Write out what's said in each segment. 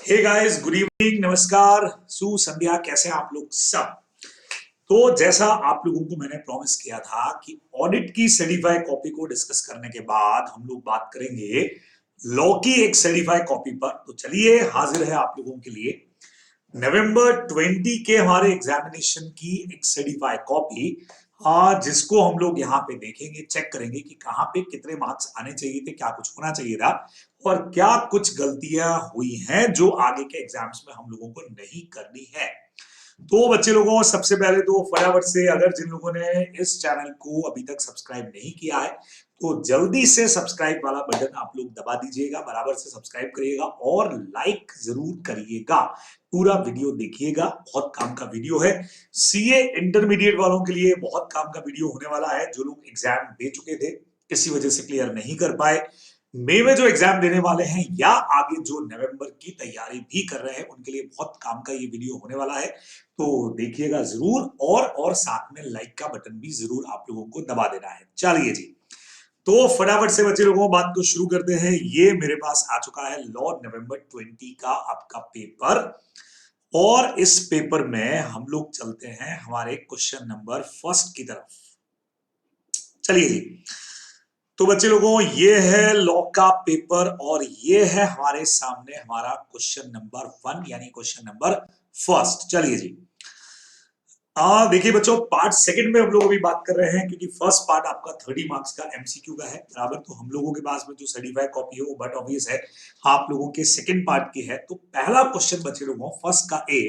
Hey guys, good evening, नमस्कार, सुसंध्या। कैसे हैं आप लोग सब? तो जैसा आप लोगों को मैंने प्रॉमिस किया था कि ऑडिट की सर्टिफाइड कॉपी को डिस्कस करने के बाद हम लोग बात करेंगे लॉ की एक सर्टिफाइड कॉपी पर। तो चलिए, हाजिर है आप लोगों के लिए नवंबर 20 के हमारे एग्जामिनेशन की एक सर्टिफाइड कॉपी, जिसको हम लोग यहाँ पे देखेंगे, चेक करेंगे कि कहाँ पे कितने मार्क्स आने चाहिए थे, क्या कुछ होना चाहिए था और क्या कुछ गलतियां हुई हैं जो आगे के एग्जाम्स में हम लोगों को नहीं करनी है। तो बच्चे लोगों, सबसे पहले तो फटाफट से, अगर जिन लोगों ने इस चैनल को अभी तक सब्सक्राइब नहीं किया है तो जल्दी से सब्सक्राइब वाला बटन आप लोग दबा दीजिएगा, बराबर से सब्सक्राइब करिएगा और लाइक जरूर करिएगा। पूरा वीडियो देखिएगा, बहुत काम का वीडियो है। सीए इंटरमीडिएट वालों के लिए बहुत काम का वीडियो होने वाला है। जो लोग एग्जाम दे चुके थे, किसी वजह से क्लियर नहीं कर पाए, मई में जो एग्जाम देने वाले हैं या आगे जो नवंबर की तैयारी भी कर रहे हैं, उनके लिए बहुत काम का ये वीडियो होने वाला है। तो देखिएगा जरूर, और साथ में लाइक का बटन भी जरूर आप लोगों को दबा देना है। चलिए जी, तो फटाफट से बच्चे लोगों बात को शुरू करते हैं। ये मेरे पास आ चुका है लॉ नवंबर 20 का आपका पेपर, और इस पेपर में हम लोग चलते हैं हमारे क्वेश्चन नंबर फर्स्ट की तरफ। चलिए जी, तो बच्चे लोगों, ये है लॉ का पेपर और ये है हमारे सामने हमारा क्वेश्चन नंबर 1 यानी क्वेश्चन नंबर फर्स्ट। चलिए जी, देखिए बच्चों, पार्ट सेकंड में हम लोग अभी बात कर रहे हैं, क्योंकि फर्स्ट पार्ट आपका 30 मार्क्स का एमसीक्यू का है बराबर। तो हम लोगों के पास में जो सर्टिफाइड कॉपी है वो बट ऑब्वियस है आप लोगों के सेकंड पार्ट की है। तो पहला क्वेश्चन बच्चे लोगों फर्स्ट का ए,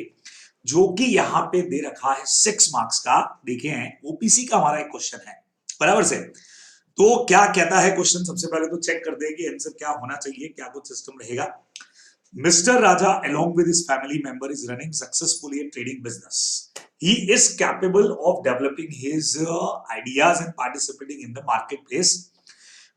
जो कि यहाँ पे दे रखा है 6 मार्क्स का, देखे हैं, ओपीसी का हमारा एक क्वेश्चन है बराबर से। तो क्या कहता है क्वेश्चन, सबसे पहले तो चेक कर दें कि आंसर क्या होना चाहिए, क्या कुछ सिस्टम रहेगा। Mr. Raja, along with his family member, is running successfully a trading business. He is capable of developing his ideas and participating in the marketplace.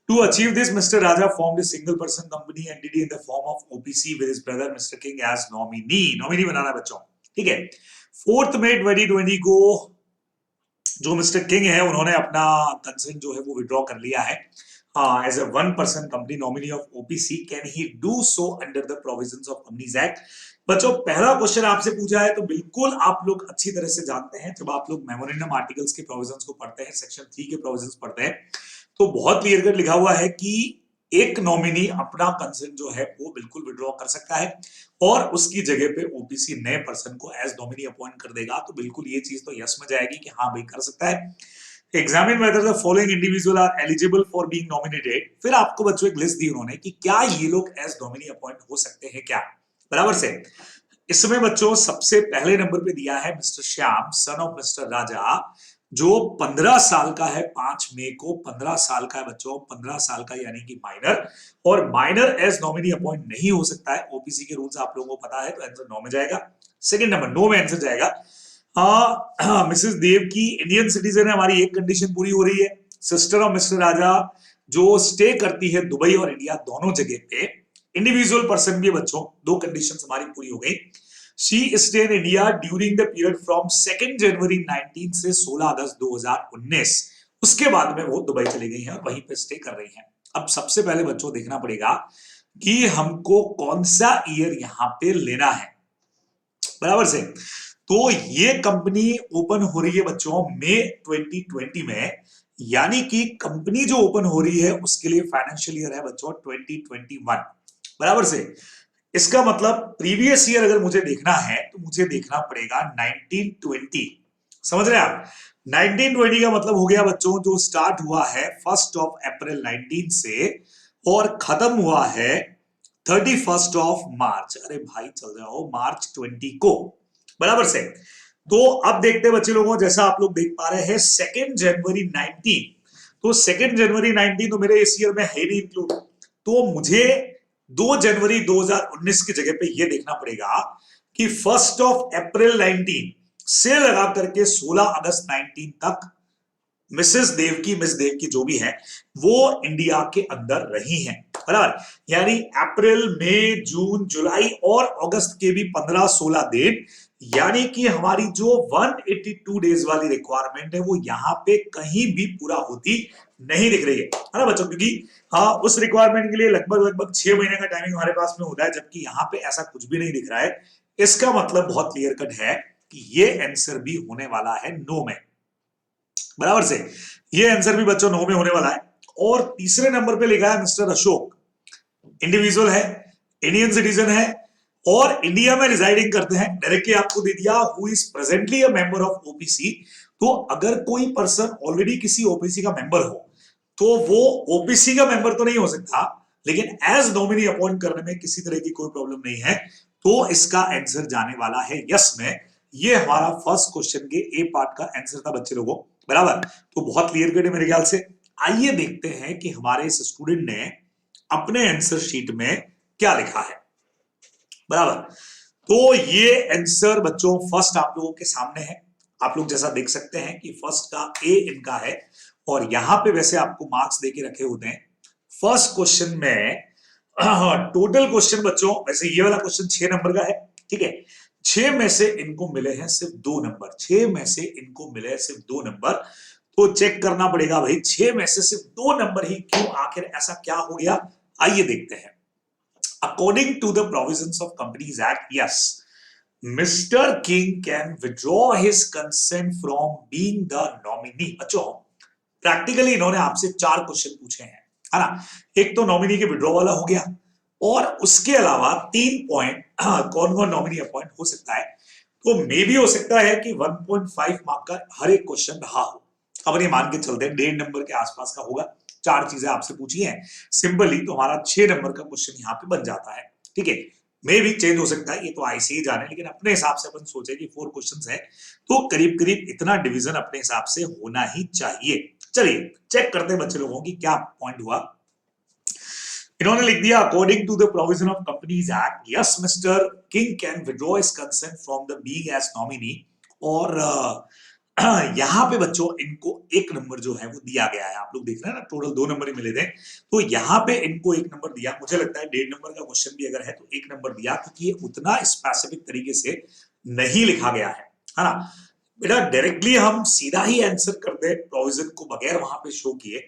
To achieve this, Mr. Raja formed a single-person company entity in the form of OPC with his brother Mr. King as nominee. Nominee बनाना है बच्चों, ठीक है। 4 मई 2020 को जो mister king है, उन्होंने अपना consent जो है वो विड्रॉ कर लिया है as a one person company nominee of OPC. Can he do so under the provisions of Companies Act? बच्चों, पहला क्वेश्चन आपसे पूछा है तो बिल्कुल आप लोग अच्छी तरह से जानते हैं, जब आप लोग मेमोरेंडम आर्टिकल्स के प्रोविजंस को पढ़ते हैं, सेक्शन 3 के प्रोविजंस पढ़ते हैं, तो बहुत क्लियर कट लिखा हुआ है कि एक नॉमिनी अपना कंसेंट जो है वो बिल्कुल विड्रॉ कर सकता है और उसकी जगह पे ओपीसी नए पर्सन को एज नॉमिनी अपॉइंट कर देगा। तो बिल्कुल ये चीज तो यस में जाएगी कि हाँ भाई कर सकता है। Examine whether the following individual are eligible for being nominated. फिर आपको बच्चों एक लिस्ट दी उन्होंने कि क्या ये लोग एज नॉमिनी अपॉइंट हो सकते हैं क्या, बराबर से। इसमें बच्चों सबसे पहले नंबर पे दिया है mister Shyam, son of mister Raja, जो 15 साल का है। 5 मई को 15 साल का है बच्चों, 15 साल का यानी कि माइनर, और माइनर एज नॉमिनी अपॉइंट नहीं हो सकता है। ओपीसी के रूल्स आप लोगों को पता है, तो आंसर 9 में जाएगा। सेकंड नंबर 9 में आंसर जाएगा। मिसेस देव की इंडियन सिटीजन है, हमारी एक कंडीशन पूरी हो रही है। सिस्टर ऑफ मिस्टर राजा, जो स्टे करती है दुबई और इंडिया दोनों जगह पे। इंडिविजुअल पर्सन भी बच्चों, 2 कंडीशंस हमारी पूरी हो गई। She stay in India during the period from 2 जनवरी 19 से 16 अगस्त 2019। उसके बाद में वो दुबई चली गई हैं और वहीं पे स्टे कर रही हैं। अब सबसे पहले बच्चों देखना पड़ेगा कि हमको कौन सा ईयर यहां पे लेना है, बराबर से। तो ये कंपनी ओपन हो रही है बच्चों मई 2020 में, यानी कि कंपनी जो ओपन हो रही है उसके लिए फाइनेंशियल ईयर है बच्चों 2021, बराबर से। इसका मतलब प्रीवियस ईयर अगर मुझे देखना है तो मुझे देखना पड़ेगा 1920। समझ रहे हैं आप? 1920 का मतलब हो गया बच्चों जो स्टार्ट हुआ है 1 अप्रैल 19 से और खत्म हुआ है 31 मार्च। अरे भाई चल जाओ, मार्च 20 को, बराबर से। तो अब देखते हैं बच्चे लोगों, जैसा आप लोग देख पा रहे हैं 2 जनवरी 19, तो 2 जनवरी 19 तो मेरे इस ईयर में है नहीं इंक्लूड। तो मुझे 2 जनवरी 2019 की जगह पे ये देखना पड़ेगा कि 1 अप्रैल 19 से लगा करके 16 अगस्त 19 तक मिसेस देव की, मिस देव की जो भी है वो इंडिया के अंदर रही हैं, बराबर। यानी अप्रैल, मई, जून, जुलाई और अगस्त के भी 15-16 दिन यानी कि हमारी जो 182 डेज वाली रिक्वायरमेंट है वो यहाँ पे कहीं भी पूरा होती नहीं दिख रही है ना बच्चों, क्योंकि उस रिक्वायरमेंट के लिए लगभग लगभग 6 महीने का टाइमिंग हमारे पास में होता है, जबकि यहाँ पे ऐसा कुछ भी नहीं दिख रहा है। इसका मतलब बहुत क्लियर कट है कि ये आंसर भी होने वाला है 9 में, बराबर से। ये आंसर भी बच्चों 9 में होने वाला है। और तीसरे नंबर पे लिखा है मिस्टर अशोक, इंडिविजुअल है, इंडियन सिटीजन है और इंडिया में रिजाइडिंग करते हैं। डायरेक्टली आपको दे दिया who is presently a member of OPC. तो अगर कोई पर्सन ऑलरेडी किसी ओपीसी का मेंबर हो तो वो ओपीसी का मेंबर तो नहीं हो सकता, लेकिन एज नॉमिनी अपॉइंट करने में किसी तरह की कोई प्रॉब्लम नहीं है। तो इसका आंसर जाने वाला है यस में। ये हमारा फर्स्ट क्वेश्चन के ए पार्ट का आंसर था बच्चे लोगों, बराबर। तो बहुत क्लियर कट है मेरे ख्याल से। आइए देखते हैं कि हमारे इस स्टूडेंट ने अपने आंसर शीट में क्या लिखा है, बराबर। तो ये आंसर बच्चों फर्स्ट आप लोगों के सामने है। आप लोग जैसा देख सकते हैं कि फर्स्ट का ए इनका है और यहां पे वैसे आपको मार्क्स देके रखे होते हैं। फर्स्ट क्वेश्चन में टोटल क्वेश्चन बच्चों वैसे ये वाला क्वेश्चन 6 नंबर का है, ठीक है। 6 में से इनको मिले हैं सिर्फ 2 नंबर, 6 में से इनको मिले हैं सिर्फ 2 नंबर। तो चेक करना पड़ेगा भाई 6 में से सिर्फ 2 नंबर ही क्यों, आखिर ऐसा क्या हो गया। आइए देखते हैं। According to the provisions of Companies Act, yes, Mr. King can withdraw his consent from being the nominee। बच्चों प्रैक्टिकली इन्होंने आपसे 4 क्वेश्चन पूछे हैं, है ना। एक तो नॉमिनी के विड्रॉ वाला हो गया और उसके अलावा 3 पॉइंट कौन कौन नॉमिनी अपॉइंट हो सकता है। तो मे भी हो सकता है कि 1.5 मार्क का हर एक क्वेश्चन रहा हो। अब ये मान के चलते हैं 1.5 नंबर के आसपास का होगा। 4 चीजें आपसे पूछी हैं सिंपली, तो हमारा 6 नंबर का क्वेश्चन यहाँ पे बन जाता है, ठीक है। मे भी चेंज हो सकता है, ये तो ऐसे ही जाने, लेकिन अपने हिसाब से अपन सोचे कि 4 क्वेश्चंस है तो करीब करीब इतना डिवीजन अपने हिसाब से होना ही चाहिए। चलिए चेक करते हैं बच्चे लोगों की क्या पॉइंट हुआ। इन्होंने लिख दिया according to the provision of Companies Act, yes mister King can withdraw his consent from the being as nominee. और यहाँ पे बच्चों इनको 1 नंबर जो है वो दिया गया है। आप लोग देख रहे हैं ना, टोटल 2 नंबर ही मिले थे, तो यहाँ पे इनको 1 नंबर दिया। मुझे लगता है 1.5 नंबर का क्वेश्चन भी अगर है तो 1 नंबर दिया, क्योंकि ये उतना स्पेसिफिक तरीके से नहीं लिखा गया है ना। बेटा डायरेक्टली हम सीधा ही आंसर कर दे प्रोविजन को बगैर वहां पे शो किए।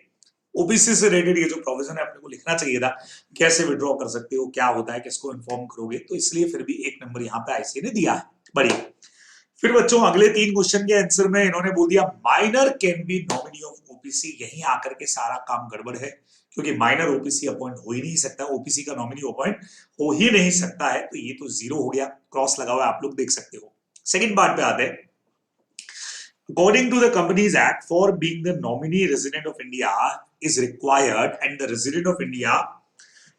ओबीसी से रिलेटेड ये जो प्रोविजन है अपने को लिखना चाहिए था, कैसे विड्रॉ कर सकते हो, क्या होता है, किसको इन्फॉर्म करोगे, तो इसलिए फिर भी 1 नंबर यहाँ पे आईसीए ने दिया है। बढ़िया। फिर बच्चों अगले 3 क्वेश्चन के आंसर में इन्होंने बोल दिया minor can be nominee of OPC. यहीं आकर के सारा काम गड़बड़ है, क्योंकि माइनर ओपीसी अपॉइंट हो ही नहीं सकता, ओपीसी का नॉमिनी अपॉइंट हो ही नहीं सकता है, तो ये तो 0 हो गया, क्रॉस लगा हुआ है, आप लोग देख सकते हो। सेकंड पार्ट पे आते हैं। According to the Companies Act, for being the nominee resident of India is required, and the resident of India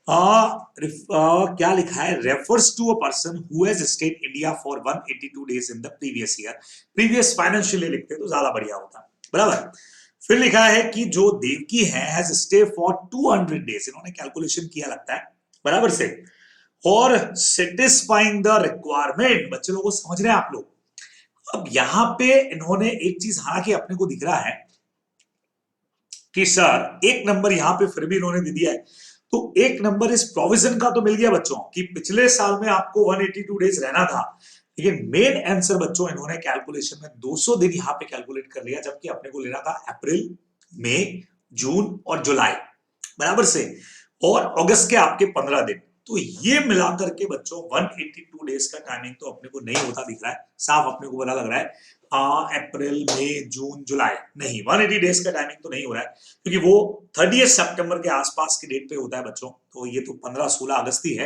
क्या लिखा है, refers to a person who has stayed India for 182 days in the previous year। previous financial year लिखते तो ज्यादा बढ़िया होता, बराबर। फिर लिखा है कि जो देवकी है has stayed for 200 days। इन्होंने कैलकुलेशन किया लगता है, बराबर से। और satisfying the requirement, बच्चे लोगों को समझ रहे हैं आप लोग। अब यहां पे इन्होंने एक चीज हालांकि अपने को दिख रहा है कि सर 1 नंबर यहां पे फिर भी इन्होंने दे दिया है, तो 1 नंबर इस प्रोविजन का तो मिल गया बच्चों कि पिछले साल में आपको 182 डेज रहना था, लेकिन मेन आंसर बच्चों इन्होंने कैलकुलेशन में 200 दिन यहां पे कैलकुलेट कर लिया, जबकि अपने को लेना था अप्रैल, मई, जून और जुलाई, बराबर से, और अगस्त के आपके 15 दिन। तो ये मिलाकर के बच्चों 182 डेज का टाइमिंग तो अपने को नहीं होता दिख रहा है, साफ अपने को पता लग रहा है। अप्रैल, मई, जून, जुलाई नहीं, 180 डेज का टाइमिंग तो नहीं हो रहा है, क्योंकि वो 30 सितंबर के आसपास की डेट पे होता है बच्चों, तो ये तो 15-16 अगस्त ही है।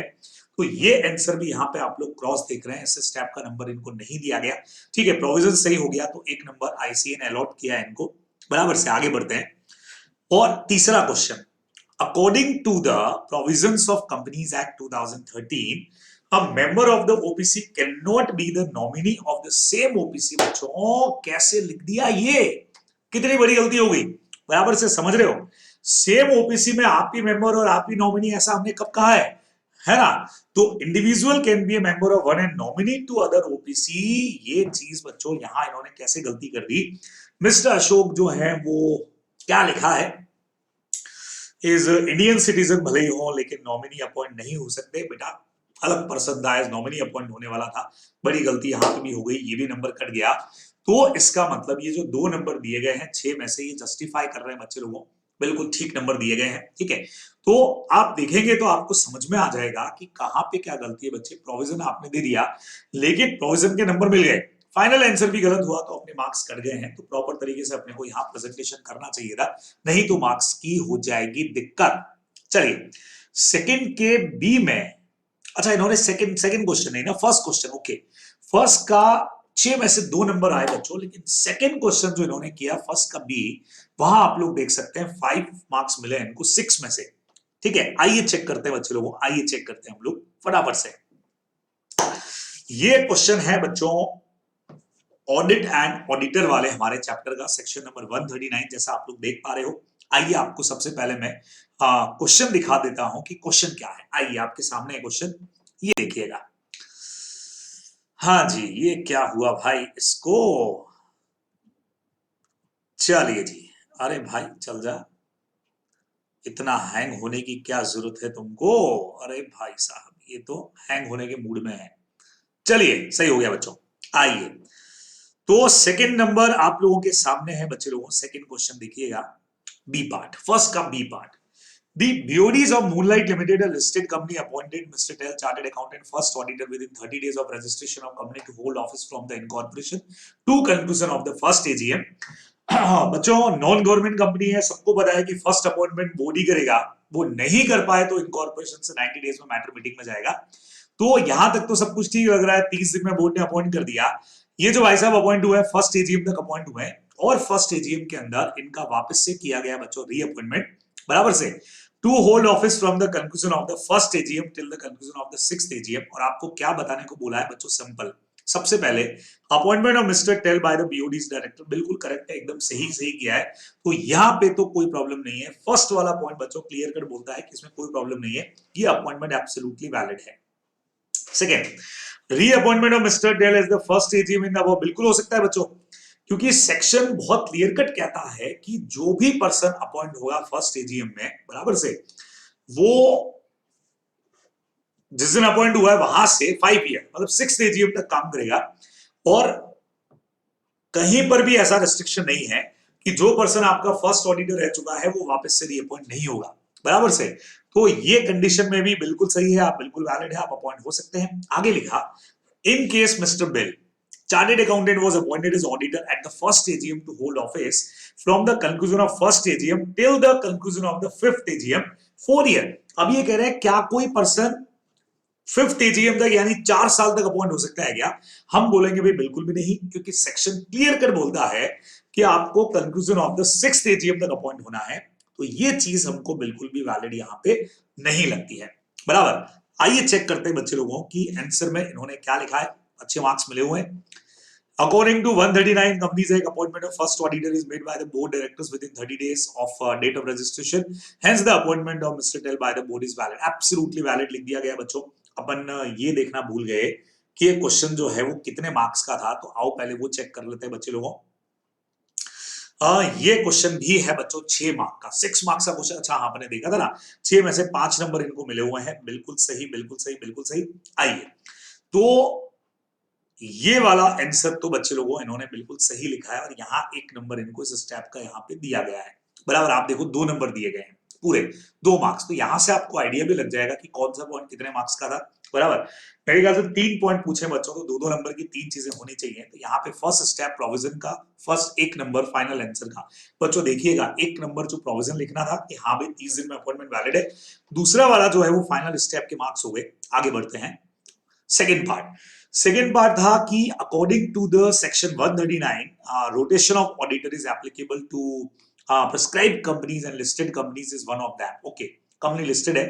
तो ये आंसर भी यहाँ पे आप लोग क्रॉस देख रहे हैं, इस स्टेप का नंबर इनको नहीं दिया गया, ठीक है। प्रोविजन सही हो गया तो 1 नंबर आईसीए ने अलॉट किया है इनको, बराबर से। आगे बढ़ते हैं। और तीसरा question, according to the provisions of Companies Act 2013, a member of the OPC cannot be the nominee of the same OPC। बच्चों कैसे लिख दिया, ये कितनी बड़ी गलती हो गई, बराबर से समझ रहे हो। सेम ओपीसी में आप ही मेंबर और आप ही नॉमिनी, ऐसा हमने कब कहा है ना। तो individual can be a member of one and nominee to other OPC. ये चीज बच्चों यहां इन्होंने कैसे गलती कर दी। मिस्टर अशोक जो है वो क्या लिखा है, इज इंडियन सिटीजन भले ही हो लेकिन नॉमिनी अपॉइंट नहीं हो सकते बेटा। अलग पर्सन था, एज नॉमिनी अपॉइंट होने वाला था, बड़ी गलती यहाँ पे भी हो गई, ये भी नंबर कट गया। तो इसका मतलब ये जो 2 नंबर दिए गए हैं 6 में से, ये जस्टिफाई कर रहे हैं बच्चे लोगों, बिल्कुल ठीक नंबर दिए गए हैं, ठीक है। तो आप देखेंगे तो आपको समझ में आ जाएगा कि कहां पे क्या गलती है बच्चे। प्रोविजन आपने दे दिया, लेकिन प्रोविजन के नंबर मिल गए, फाइनल आंसर भी गलत हुआ तो अपने मार्क्स कट गए हैं। तो प्रॉपर तरीके से अपने को यहाँ प्रेजेंटेशन करना चाहिए था, नहीं तो मार्क्स की हो जाएगी दिक्कत। चलिए सेकंड के बी में, अच्छा इन्होंने सेकंड क्वेश्चन नहीं ना, फर्स्ट क्वेश्चन, ओके। फर्स्ट का 6 में से 2 नंबर आए बच्चों, लेकिन सेकंड क्वेश्चन जो इन्होंने किया फर्स्ट का बी, वहां आप लोग देख सकते हैं 5 मार्क्स मिले इनको 6 में से, ठीक है। आइए चेक करते हैं बच्चे लोगों, आइए चेक करते हैं हम लोग फटाफट से। ये क्वेश्चन है बच्चों ऑडिट एंड ऑडिटर वाले हमारे चैप्टर का, सेक्शन नंबर 139, जैसा आप लोग देख पा रहे हो। आइए आपको सबसे पहले मैं क्वेश्चन दिखा देता हूं कि क्वेश्चन क्या है। आइए आपके सामने क्वेश्चन ये देखिएगा। हाँ जी, ये क्या हुआ भाई इसको, चलिए जी, अरे भाई चल जा, इतना हैंग होने की क्या जरूरत है तुमको, अरे भाई साहब ये तो हैंग होने के मूड में है। चलिए सही हो गया बच्चों। आइए तो सेकंड नंबर आप लोगों के सामने है बच्चे लोगों, सेकंड क्वेश्चन देखिएगा, बी पार्ट, फर्स्ट का B part. The BODs of Moonlight Limited, a listed company, appointed Mr. Tell, Chartered Accountant, first auditor within 30 days of registration of company to hold office from the incorporation to conclusion of the first AGM. बच्चों non government company है, सबको पता है कि first appointment board ही करेगा, वो नहीं कर पाए तो इनकॉर्पोरेशन से 90 डेज में मैटर मीटिंग में जाएगा। तो यहां तक तो सब कुछ ठीक लग रहा है, 30 दिन में बोर्ड ने अपॉइंट कर दिया। ये जो भाई साहब अपॉइंट हुए फर्स्ट एजीएम तक अपॉइंट हुए, और फर्स्ट एजीएम के अंदर इनका वापस से किया गया बच्चों रीअपॉइंटमेंट, बराबर से, to hold office from the conclusion of the first AGM till the conclusion of the sixth AGM. और आपको क्या बताने को बोला है बच्चों, सिंपल, सबसे पहले appointment of mister Tell by the BODs director, बिल्कुल करेक्ट है, एकदम सही सही किया है। तो यहाँ पे तो कोई प्रॉब्लम नहीं है, फर्स्ट वाला पॉइंट बच्चों क्लियर कट बोलता है कि इसमें कोई प्रॉब्लम नहीं है, ये अपॉइंटमेंट एब्सोल्युटली वैलिड है। Second, reappointment of mister Tell as the first AGM in the, वो बिल्कुल हो सकता है बच्चों, क्योंकि सेक्शन बहुत क्लियर कट कहता है कि जो भी पर्सन अपॉइंट होगा फर्स्ट एजीएम में, बराबर से, वो जिस दिन अपॉइंट हुआ है वहां से 5 ईयर मतलब 6th एजीएम तक काम करेगा। और कहीं पर भी ऐसा रिस्ट्रिक्शन नहीं है कि जो पर्सन आपका फर्स्ट ऑडिटर रह चुका है वो वापस से रीअपॉइंट नहीं होगा, बराबर से। तो ये कंडीशन में भी बिल्कुल सही है, आप बिल्कुल वैलिड है, आप अपॉइंट हो सकते हैं। आगे लिखा, in case mister bill, chartered accountant, was appointed as auditor at the first AGM to hold office from the conclusion of first AGM till the conclusion of the fifth AGM 4 year। अब ये कह रहे हैं क्या कोई person 5th AGM तक यानी 4 साल तक अपॉइंट हो सकता है क्या? हम बोलेंगे भाई बिल्कुल भी नहीं, क्योंकि सेक्शन क्लियर कर बोलता है कि आपको conclusion of the 6th AGM तक अपॉइंट होना है। तो ये चीज हमको बिल्कुल भी वैलिड यहां पे नहीं लगती है, बराबर। आइए चेक करते हैं बच्चे लोगों की आंसर में इन्होंने क्या लिखा है, अच्छे मार्क्स मिले हुए हैं। According to 139 Companies Act, appointment of first auditor is made by the board directors within 30 days of date of registration. Hence, the appointment of Mr. Tell by the board is valid. Absolutely valid लिख दिया गया बच्चों। अपन ये देखना भूल गए कि ये क्वेश्चन जो है वो कितने मार्क्स का था, तो आओ पहले वो चेक कर लेते हैं बच्चे लोगों। ये क्वेश्चन भी है बच्चों 6 मार्क का, 6 मार्क्स का क्वेश्चन। अच्छा हाँ, आपने देखा था ना, 6 में से 5 नंबर इनको मिले हुए हैं, बिल्कुल सही बिल्कुल सही बिल्कुल सही। आइए तो ये वाला आंसर तो बच्चे लोगों इन्होंने बिल्कुल सही लिखा है, और यहाँ 1 नंबर इनको इस स्टेप का यहाँ पे दिया गया है, बराबर। आप देखो 2 नंबर दिए गए हैं, पूरे 2 मार्क्स। तो यहां से आपको आइडिया भी लग जाएगा कि कौन सा पॉइंट कितने मार्क्स का था, बराबर। मेरे ख्याल से 3 पॉइंट पूछे बच्चों, तो 2-2 नंबर की 3 चीजें होनी चाहिए। तो यहाँ पे फर्स्ट स्टेप प्रोविजन का, फर्स्ट 1 नंबर फाइनल आंसर का। बच्चों देखिएगा 1 नंबर जो प्रोविजन लिखना था कि हाँ भाई 30 दिन में अपॉइंटमेंट वैलिड है, दूसरा वाला जो है वो फाइनल स्टेप के मार्क्स हो गए। आगे बढ़ते हैं, सेकेंड पार्ट था कि according to the section 139 rotation of auditor is applicable to prescribed companies and listed companies is one of them. Okay, company listed है,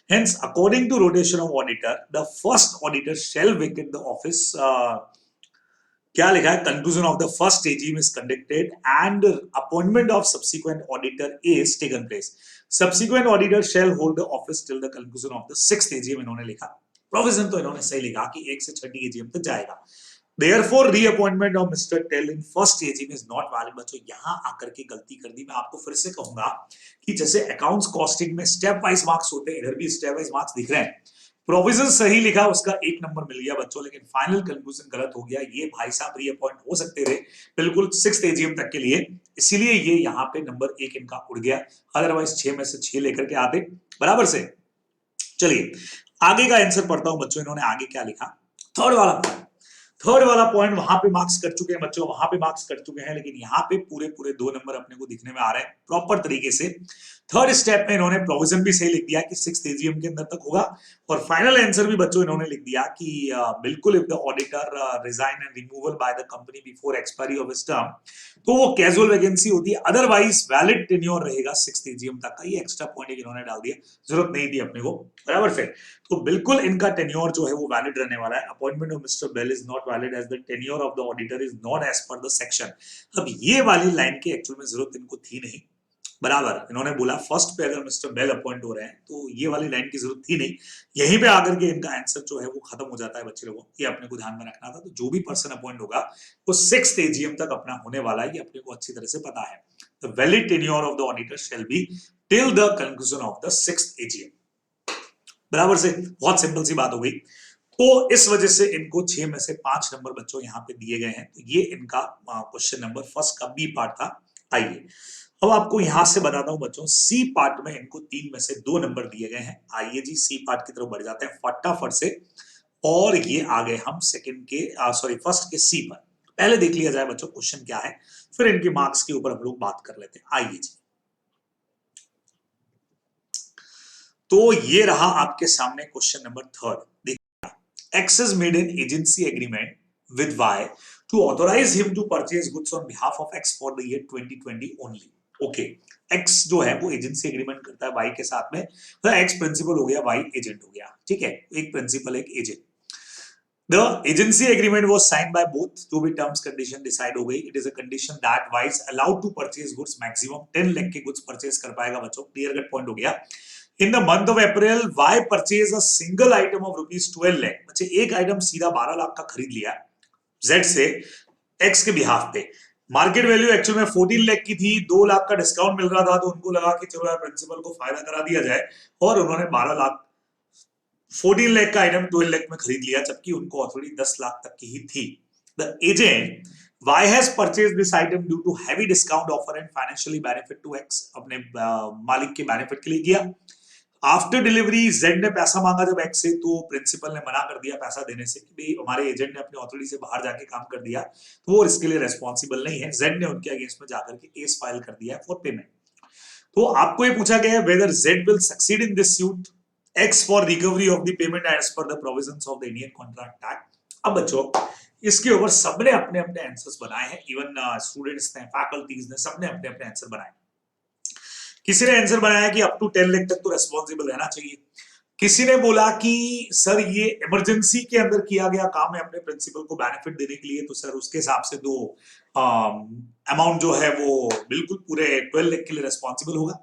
hence according to rotation of auditor the first auditor shall vacate the office, क्या लिखा है, conclusion of the first AGM is conducted and appointment of subsequent auditor is taken place. Subsequent auditor shall hold the office till the conclusion of the 6th AGM इन्होंने लिखा। Provision तो इन्होंने सही लिखा कि 1 से 6ठी AGM तक जाएगा। Therefore, reappointment of Mr. Tell in first AGM is not valid। बच्चों यहाँ आकर के गलती कर दी। मैं आपको फिर से कहूंगा कि जैसे अकाउंट्स कॉस्टिंग में स्टेप वाइज मार्क्स होते हैं, इधर भी स्टेप वाइज मार्क्स दिख रहे हैं। प्रोविजन सही लिखा, उसका 1 नंबर मिल गया बच्चों, लेकिन फाइनल कंक्लूजन गलत हो गया। ये भाई साहब रीअपॉइंट हो सकते थे बिल्कुल 6th एजीएम तक के लिए, इसीलिए ये यहाँ पे नंबर 1 इनका उड़ गया, अदरवाइज 6 में से 6 लेकर के आते बराबर से। चलिए आगे का आंसर पढ़ता हूं बच्चों, इन्होंने आगे क्या लिखा। थर्ड वाला पॉइंट वहां पे मार्क्स कर चुके हैं बच्चों, वहां पे मार्क्स कर चुके हैं, लेकिन यहाँ पे पूरे पूरे 2 नंबर अपने को दिखने में आ रहे हैं प्रॉपर तरीके से। थर्ड स्टेप में इन्होंने प्रोविजन भी सही लिख दिया कि 6th एजीएम के अंदर तक होगा, और फाइनल आंसर भी बच्चों इन्होंने लिख दिया कि बिल्कुल if the auditor resign and removal by the company before expiry of his term, तो वो कैजुअल वैकेंसी होती है, अदरवाइज वैलिड टेन्योर रहेगा 6th एजीएम तक का। ये एक्स्ट्रा पॉइंट इन्होंने डाल दिया, जरूरत नहीं थी अपने को बराबर से। तो बिल्कुल इनका टेन्योर जो है वो वैलिड रहने वाला है। Appointment of mister Bell is not valid as the tenure of the auditor is not as per the section. अब ये वाली लाइन की एक्चुअल में जरूरत इनको थी नहीं बराबर, इन्होंने बोला फर्स्ट पे अगर मिस्टर बेल अपॉइंट हो रहे हैं तो ये वाली लाइन की जरूरत थी नहीं, यहीं पे आकर के इनका आंसर जो है वो खत्म हो जाता है बच्चे लोगों, ये अपने को ध्यान में रखना था। तो जो भी पर्सन अपॉइंट होगा वो 6th एजीएम तक अपना होने वाला है, ये अपने को अच्छी तरह से पता है। The valid tenure of the auditor shall be till the conclusion of the 6th AGM बराबर से। बहुत सिंपल सी बात हो गई। तो इस वजह से इनको 6 में से 5 नंबर बच्चों यहाँ पे दिए गए हैं। तो ये इनका क्वेश्चन नंबर फर्स्ट का बी पार्ट था। आइए अब आपको यहां से बताता हूं बच्चों, सी पार्ट में इनको 3 में से 2 नंबर दिए गए हैं। आइए जी सी पार्ट की तरफ बढ़ जाते हैं फटाफट से, और ये आ गए हम सेकंड के फर्स्ट के सी पर। पहले देख लिया जाए बच्चों क्वेश्चन क्या है, फिर इनके मार्क्स के ऊपर हम लोग बात कर लेते हैं। आइए जी, तो ये रहा आपके सामने क्वेश्चन नंबर 3। देखिए, X has made an agency agreement with Y to authorize him to purchase goods on behalf of X for the year 2020 only. Okay, X जो है वो एजेंसी एग्रीमेंट करता है Y के साथ में, तो X प्रिंसिपल हो गया, Y एजेंट हो गया, ठीक है, एक प्रिंसिपल एक agent. The agency agreement was signed by both, जो भी terms condition decide हो गई। It is a condition that Y is allowed to purchase goods maximum 10 lakh के goods purchase कर पाएगा बच्चों, क्लियर कट पॉइंट हो गया। In the month of April, Y purchased a single item of rupees 12 lakh, बच्चे एक आइटम सीधा 12 लाख का खरीद लिया Z से X के बिहाफ पे। मार्केट वैल्यू एक्चुअल में 14 लाख की थी, 2 लाख का डिस्काउंट मिल रहा था, तो उनको लगा कि चलो यार प्रिंसिपल को फायदा करा दिया जाए, और उन्होंने 12 लाख 14 लाख का आइटम 12 लाख में खरीद लिया, जबकि उनको ऑथोरिटी 10 लाख तक की ही थी। The agent Y has purchased this item due to heavy discount offer and financially benefit to X, अपने मालिक के बेनिफिट के लिए किया। आफ्टर डिलीवरी Z ने पैसा मांगा जब X से, तो प्रिंसिपल ने मना कर दिया पैसा देने से कि भाई हमारे एजेंट ने अपनी ऑथोरिटी से बाहर जाके काम कर दिया, तो वो इसके लिए रेस्पॉन्सिबल नहीं है। Z ने उनके अगेंस्ट में जाकर के केस फाइल कर दिया है फॉर पेमेंट। तो आपको ये पूछा गया है weather Z will succeed in this suit X for recovery of the payment as per the provisions of the Indian Contract Act। अब बच्चों इसके ऊपर सबने अपने अपने आंसर्स बनाए हैं, इवन स्टूडेंट्स ने, फैकल्टीज ने, सबने अपने अपने आंसर बनाए। किसी ने आंसर बनाया कि अप टू 10 लाख तक तो रेस्पॉन्सिबल रहना चाहिए। किसी ने बोला कि सर ये इमरजेंसी के अंदर किया गया काम है अपने प्रिंसिपल को बेनिफिट देने के लिए, तो सर उसके हिसाब से दो अमाउंट जो है वो बिल्कुल पूरे 12 लाख के लिए रेस्पॉन्सिबल होगा।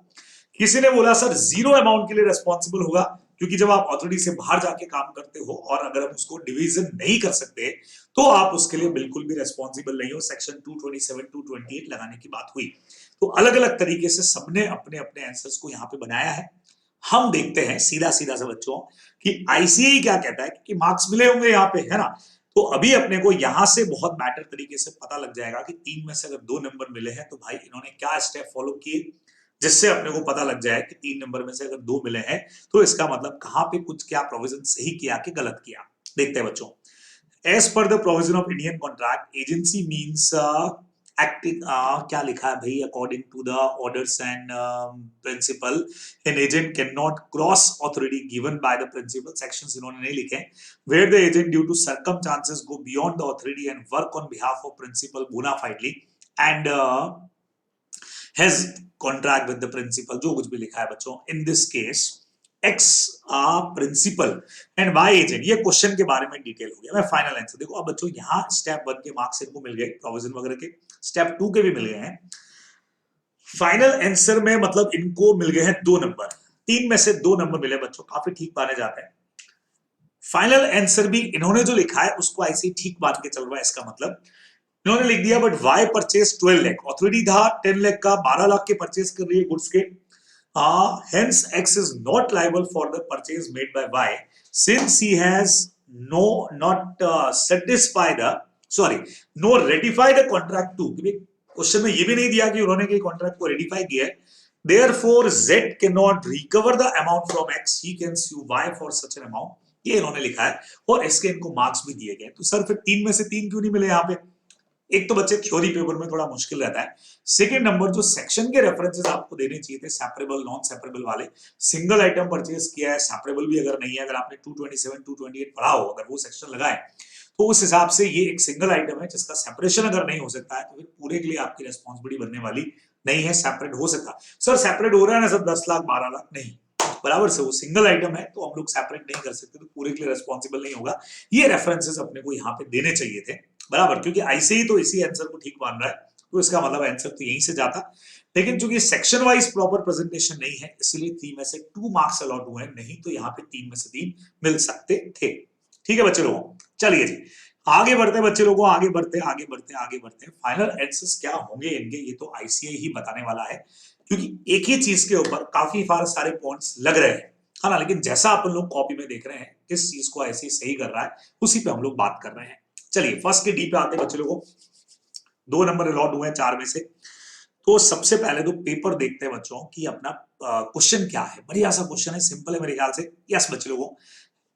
किसी ने बोला सर 0 अमाउंट के लिए रेस्पॉन्सिबल होगा, क्योंकि जब आप अथॉरिटी से बाहर जाके काम करते हो और अगर हम उसको डिवीजन नहीं कर सकते तो आप उसके लिए बिल्कुल भी रेस्पॉन्सिबल नहीं हो। सेक्शन 227 228 लगाने की बात हुई। तो अलग अलग तरीके से सबने अपने अपने आंसर्स को यहाँ पे बनाया है। हम देखते हैं सीधा सीधा से बच्चों कि आईसीएई क्या कहता है, कि मार्क्स मिले होंगे यहाँ पे, है ना। तो अभी अपने को यहां से बहुत मैटर तरीके से पता लग जाएगा कि 3 में से अगर 2 नंबर मिले हैं तो भाई इन्होंने क्या स्टेप फॉलो किए, जिससे अपने को पता लग जाए कि 3 नंबर में से अगर 2 मिले हैं तो इसका मतलब कहां पे कुछ क्या प्रोविजन सही किया कि गलत किया। देखते हैं बच्चों, as per the provision of Indian contract agency means acting, क्या लिखा है भाई, according to the orders and principal an agent can not cross authority given by the principal. Sections इन्होंने नहीं लिखे, where the agent due to circumstances go beyond the authority and work on behalf of principal bonafidely and has contract with the principal, जो कुछ भी लिखा है बच्चों। In this case X principal and Y agent, ये question के बारे में डिटेल हो गया। मैं फाइनल आंसर देखो। अब बच्चों यहाँ स्टेप 1 के मार्क्स इनको मिल गए, प्रोविजन वगैरह के, स्टेप 2 के भी मिल गए हैं। फाइनल आंसर में मतलब इनको मिल गए हैं 2 नंबर, 3 में से 2 नंबर मिले बच्चों, काफी ठीक माने जाते हैं। फाइनल आंसर भी इन्होंने जो लिखा है उसको ऐसे ही ठीक मान के चल रहा है। इसका मतलब इन्होंने लिख दिया but Y purchase 12 lakh, authority था 10 लाख का, 12 लाख के परचेज कर रही है गुड्स के। Hence X is not liable for the purchase made by Y since he has not satisfy the sorry no ratify the contract to, question में ये भी नहीं दिया कि उन्होंने के कॉन्ट्रैक्ट को रेटिफाई किया है, therefore Z cannot recover the amount from X, he can sue Y for such an amount, ये इन्होंने लिखा है और इसके इनको मार्क्स भी दिए गए। तो सर फिर 3 में से 3 क्यों नहीं मिले यहाँ पे? एक तो बच्चे थ्योरी पेपर में थोड़ा मुश्किल रहता है, सेकंड नंबर जो सेक्शन के रेफरेंसेस आपको देने चाहिए थे सेपरेबल नॉन सेपरेबल वाले, सिंगल आइटम परचेज किया है, सेपरेबल भी अगर नहीं है, अगर आपने 227 228 पढ़ा हो, अगर वो सेक्शन लगाए तो उस हिसाब से ये एक सिंगल आइटम है जिसका सेपरेशन अगर नहीं हो सकता है तो फिर पूरे के लिए आपकी रेस्पॉन्सिबिलिटी बनने वाली नहीं है, सेपरेट हो सकता। सर सेपरेट हो रहा है ना सर 10 लाख 12 लाख, नहीं, बराबर से वो सिंगल आइटम है तो हम लोग सेपरेट नहीं कर सकते, तो पूरे के लिए रेस्पॉन्सिबल नहीं होगा। ये रेफरेंसेस अपने को यहाँ पे देने चाहिए थे, बराबर, क्योंकि ऐसे ही तो इसी आंसर को ठीक मान रहा है तो इसका मतलब आंसर तो यहीं से जाता, लेकिन चूंकि सेक्शन वाइज प्रॉपर प्रेजेंटेशन नहीं है इसलिए 3 में से 2 मार्क्स अलॉट हुए हैं, नहीं तो यहाँ पे 3 में से 3 मिल सकते थे। ठीक है बच्चे लोगों, चलिए जी आगे बढ़ते बच्चे लोगों, आगे बढ़ते फाइनल आंसर्स क्या होंगे इनके, ये तो आईसीआई ही बताने वाला है, क्योंकि एक ही चीज के ऊपर काफी सारे पॉइंट्स लग रहे हैं, है ना, लेकिन जैसा अपन लोग कॉपी में देख रहे हैं किस चीज को ऐसे सही कर रहा है उसी पे हम लोग बात कर रहे हैं। चलिए फर्स्ट के डी पे आते बच्चे लोगों, 2 नंबर अलॉट हुए हैं 4 में से। तो सबसे पहले तो पेपर देखते हैं बच्चों कि अपना क्वेश्चन क्या है, बढ़िया सा क्वेश्चन है, सिंपल है मेरे ख्याल से। यस बच्चे लोगों,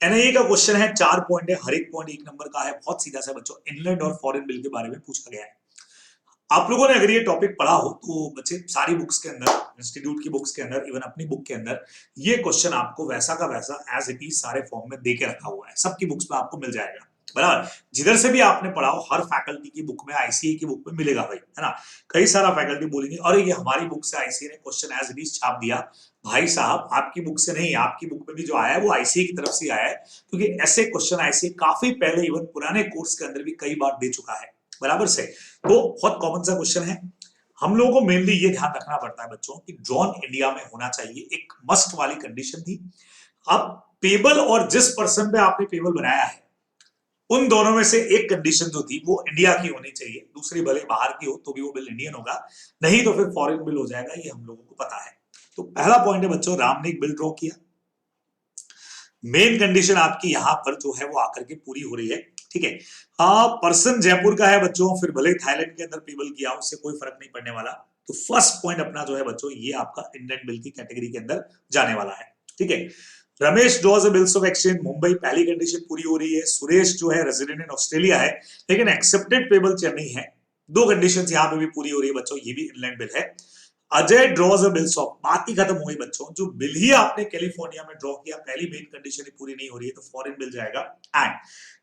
एनआईए का क्वेश्चन है, 4 पॉइंट है, हर एक पॉइंट 1 नंबर का है, बहुत सीधा सा बच्चों, इनलैंड और फॉरेन बिल के बारे में पूछा गया है। आप लोगों ने अगर ये टॉपिक पढ़ा हो तो बच्चे सारी बुक्स के अंदर, इंस्टीट्यूट की बुक्स के अंदर, इवन अपनी बुक के अंदर ये क्वेश्चन आपको वैसा का वैसा एज इट इज सारे फॉर्म में देके रखा हुआ है, सबकी बुक्स में आपको मिल जाएगा, बराबर। जिधर से भी आपने पढ़ा हो हर फैकल्टी की बुक में, आईसीए की बुक में मिलेगा भाई, है ना। कई सारा फैकल्टी बोलेंगे अरे ये हमारी बुक से आईसीए ने क्वेश्चन एज इट इज छाप दिया, भाई साहब आपकी बुक से नहीं, आपकी बुक में भी जो आया है वो आईसीए की तरफ से आया है, क्योंकि ऐसे क्वेश्चन आईसीए काफी पहले इवन पुराने कोर्स के अंदर भी कई बार दे चुका है, बराबर से। तो बहुत कॉमन सा क्वेश्चन है, हम लोगों को मेनली ये ध्यान रखना पड़ता है बच्चों कि ड्रॉन इंडिया में होना चाहिए, एक मस्ट वाली कंडीशन थी। अब पेबल और जिस पर्सन पे आपने पेबल बनाया है उन दोनों में से एक कंडीशन जो थी वो इंडिया की होनी चाहिए, दूसरी भले बाहर की हो तो भी वो बिल इंडियन होगा, नहीं तो फिर फॉरेन बिल हो जाएगा, ये हम लोगों को पता है। तो पहला पॉइंट है बच्चों, राम ने एक बिल ड्रॉ किया, मेन कंडीशन आपकी यहां पर जो है वो आकर के पूरी हो रही है, ठीक है। पर्सन जयपुर का है बच्चों, फिर भले थाईलैंड के अंदर पेबल किया उससे कोई फर्क नहीं पड़ने वाला। तो फर्स्ट पॉइंट अपना जो है बच्चों ये आपका इंडियन बिल की कैटेगरी के अंदर जाने वाला है, ठीक है। Ramesh draws bills of exchange Mumbai, पहली कंडीशन पूरी हो रही है। सुरेश जो है रेजिडेंट इन ऑस्ट्रेलिया है लेकिन एक्सेप्टेड पेबल चेन्नई है, 2 कंडीशंस यहां पे भी पूरी हो रही है बच्चों, ये भी इनलैंड बिल है। अजय ड्रॉज बिल्स ऑफ, बात ही खत्म हो गई बच्चों, जो बिल ही आपने कैलिफोर्निया में ड्रॉ किया, पहली मेन कंडीशन ही पूरी नहीं हो रही है तो फॉरेन बिल जाएगा। And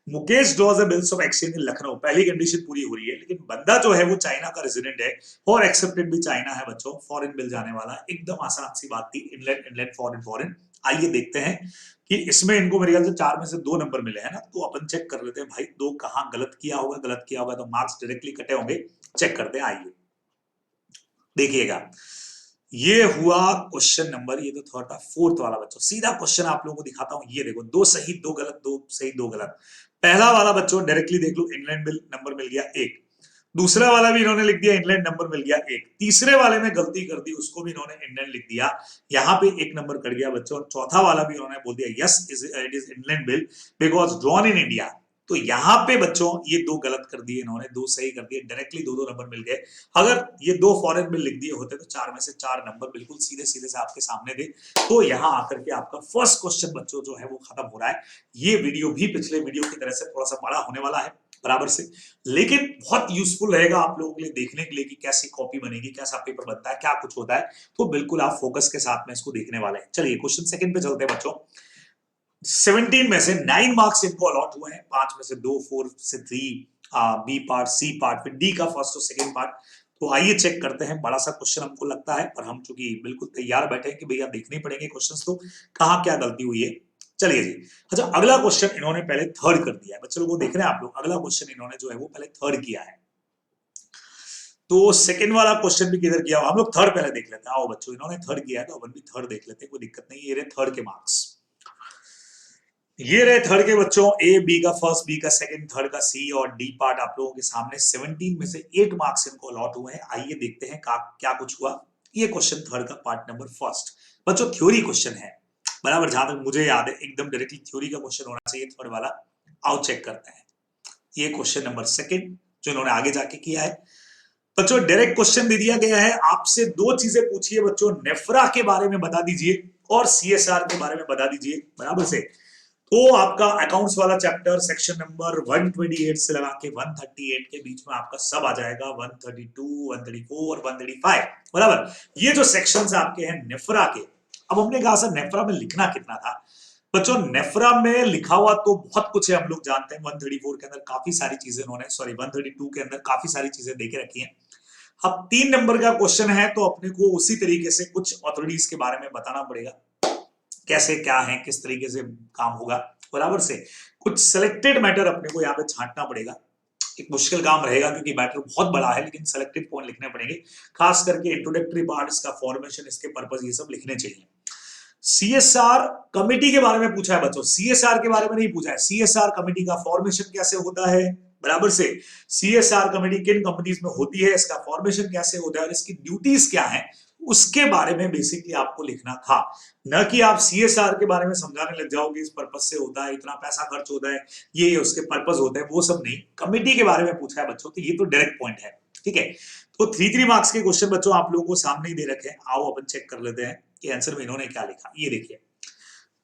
Mukesh draws bills of exchange in Lucknow, पहली कंडीशन पूरी हो रही है लेकिन बंदा जो है वो चाइना का रेजिडेंट है और एक्सेप्टेड भी चाइना है बच्चों, फॉरेन बिल जाने वाला है। एकदम आसान सी बात थी, इनलैंड इनलैंड फॉरेन फॉरेन। आइए देखते हैं कि इसमें इनको मेरे ख्याल से 4 में से 2 नंबर मिले हैं ना, तो अपन चेक कर लेते हैं भाई 2 कहां गलत किया होगा तो मार्क्स डायरेक्टली कटे होंगे, चेक करते हैं। आइए देखिएगा, ये हुआ क्वेश्चन नंबर, ये तो थर्ड था, फोर्थ वाला बच्चों, सीधा क्वेश्चन आप लोगों को दिखाता हूं, ये देखो 2 सही 2 गलत, 2 सही 2 गलत। पहला वाला बच्चों डायरेक्टली देख लो, इंग्लैंड बिल नंबर मिल गया 1, दूसरा वाला भी इन्होंने लिख दिया इंग्लैंड नंबर मिल गया 1, तीसरे वाले में गलती कर दी उसको भी इन्होंने इंग्लैंड लिख दिया, यहाँ पे 1 नंबर कट गया बच्चों। और चौथा वाला भी इन्होंने बोल दिया yes it is England bill because drawn in India, तो यहाँ पे बच्चों ये 2 गलत कर दिए इन्होंने, 2 सही कर दिए, डायरेक्टली 2 नंबर मिल गए। अगर ये 2 फॉरेन बिल लिख दिए होते तो 4 में से 4 नंबर बिल्कुल सीधे सीधे से आपके सामने थे। तो यहाँ आकर के आपका फर्स्ट क्वेश्चन बच्चों जो है वो खत्म हो रहा है। ये वीडियो भी पिछले वीडियो की तरह से थोड़ा सा बड़ा होने वाला है बराबर से, लेकिन बहुत यूजफुल रहेगा आप लोगों के लिए देखने के लिए कि कैसी कॉपी बनेगी, कैसा पेपर बनता है, क्या कुछ होता है, तो बिल्कुल आप फोकस के साथ में इसको देखने वाले हैं। चलिए क्वेश्चन सेकंड पे चलते हैं बच्चों। 17 में से 9 मार्क्स इनको अलॉट हुए हैं, 5 में से 2, 4 से 3 बी पार्ट, सी पार्ट, फिर डी का फर्स्ट और सेकंड पार्ट। तो आइए चेक करते हैं, बड़ा सा क्वेश्चन हमको लगता है पर हम चूंकि बिल्कुल तैयार बैठे हैं कि भैया देखने ही पड़ेंगे क्वेश्चंस, तो कहां क्या गलती हुई है। चलिए जी, अच्छा अगला क्वेश्चन इन्होंने पहले थर्ड कर दिया है, बच्चों को देख रहे हैं आप लोग, अगला क्वेश्चन इन्होंने जो है वो पहले थर्ड किया है। तो सेकंड वाला क्वेश्चन भी किधर किया, हम लोग थर्ड पहले देख लेते हैं। आओ बच्चों, इन्होंने थर्ड किया है तो अपन भी थर्ड देख लेते हैं, कोई दिक्कत नहीं। ये रहे थर्ड के मार्क्स, ये रहे थर्ड के बच्चों, ए बी का फर्स्ट, बी का सेकंड, थर्ड का सी और डी पार्ट आप लोगों के सामने। 17 में से 8 मार्क्स इनको अलॉट हुए हैं। आइए देखते हैं क्या कुछ हुआ। ये क्वेश्चन थर्ड का पार्ट नंबर फर्स्ट बच्चों, थ्योरी क्वेश्चन है बराबर, जहां तक मुझे याद है एकदम डायरेक्टली थ्योरी का क्वेश्चन होना चाहिए थर्ड वाला। आओ चेक करते हैं, ये क्वेश्चन नंबर सेकंड जो इन्होंने आगे जाके किया है। बच्चों डायरेक्ट क्वेश्चन दे दिया गया है, आपसे दो चीजें पूछिए बच्चों, नेफ्रा के बारे में बता दीजिए और सीएसआर के बारे में बता दीजिए, बराबर से। तो आपका अकाउंट्स वाला चैप्टर सेक्शन नंबर 128 से लगा के 138 के बीच में आपका सब आ जाएगा, 132, 134 और 135, बराबर। ये जो सेक्शंस आपके हैं नेफ्रा के, अब हमने कहा सर नेफ्रा में लिखना कितना था। बच्चों नेफ्रा में लिखा हुआ तो बहुत कुछ है, हम लोग जानते हैं। 134 के अंदर काफी सारी चीजें उन्होंने, सॉरी 132 के अंदर काफी सारी चीजें देके रखी हैं। अब 3 नंबर का क्वेश्चन है तो अपने को उसी तरीके से कुछ अथॉरिटीज के बारे में बताना पड़ेगा, कैसे क्या है, किस तरीके से काम होगा, बराबर से। कुछ सिलेक्टेड मैटर अपने को यहाँ पे छांटना पड़ेगा, एक मुश्किल काम रहेगा क्योंकि मैटर बहुत बड़ा है, लेकिन सिलेक्टेड पॉइंट लिखने पड़ेंगे, खास करके इंट्रोडक्टरी पार्ट, इसका फॉर्मेशन, इसके पर्पस, ये सब लिखने चाहिए। सीएसआर कमेटी के बारे में पूछा है बच्चों, सीएसआर के बारे में नहीं पूछा है। सीएसआर कमेटी का फॉर्मेशन कैसे होता है, बराबर से। सीएसआर कमेटी किन कंपनीज में होती है, इसका फॉर्मेशन कैसे होता है और इसकी ड्यूटीज क्या है, उसके बारे में बेसिकली आपको लिखना था। न कि आप सीएसआर के बारे में समझाने लग जाओगे, इस पर्पस से होता है, इतना पैसा खर्च होता है, ये उसके पर्पस होते हैं, वो सब नहीं। कमेटी के बारे में पूछा है बच्चों, तो ये तो डायरेक्ट पॉइंट है, ठीक है। तो 3 मार्क्स के क्वेश्चन बच्चों आप लोगों को सामने ही दे रखे हैं। आओ अपन चेक कर लेते हैं कि आंसर में इन्होंने क्या लिखा। ये देखिए,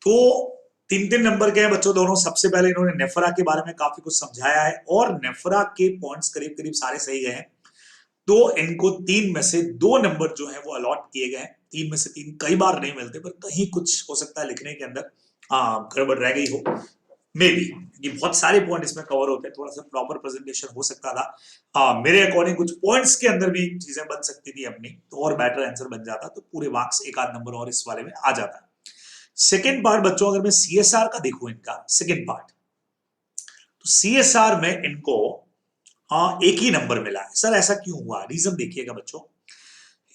तो 3 नंबर के हैं बच्चों दोनों। सबसे पहले इन्होंने नेफ्रा के बारे में काफी कुछ समझाया है और नेफ्रा के पॉइंट्स करीब करीब सारे सही गए हैं। तो इनको 3 में से 2 नंबर जो है वो अलॉट किए गए हैं। 3 में से 3 कई बार नहीं मिलते, पर कहीं कुछ हो सकता है लिखने के अंदर गड़बड़ रह गई हो, मे बी। ये बहुत सारे पॉइंट इसमें कवर होते हैं, थोड़ा सा प्रॉपर प्रेजेंटेशन हो सकता था। मेरे अकॉर्डिंग कुछ पॉइंट्स के अंदर भी चीजें बन सकती थी अपनी, तो और बेटर आंसर बन जाता, तो पूरे मार्क्स एक आध नंबर और इस वाले में आ जाता। सेकेंड पार्ट बच्चों, अगर मैं सीएसआर का देखूं, इनका सेकेंड पार्ट, तो सीएसआर में इनको एक ही नंबर मिला है। सर ऐसा क्यों हुआ, रीजन देखिएगा बच्चों।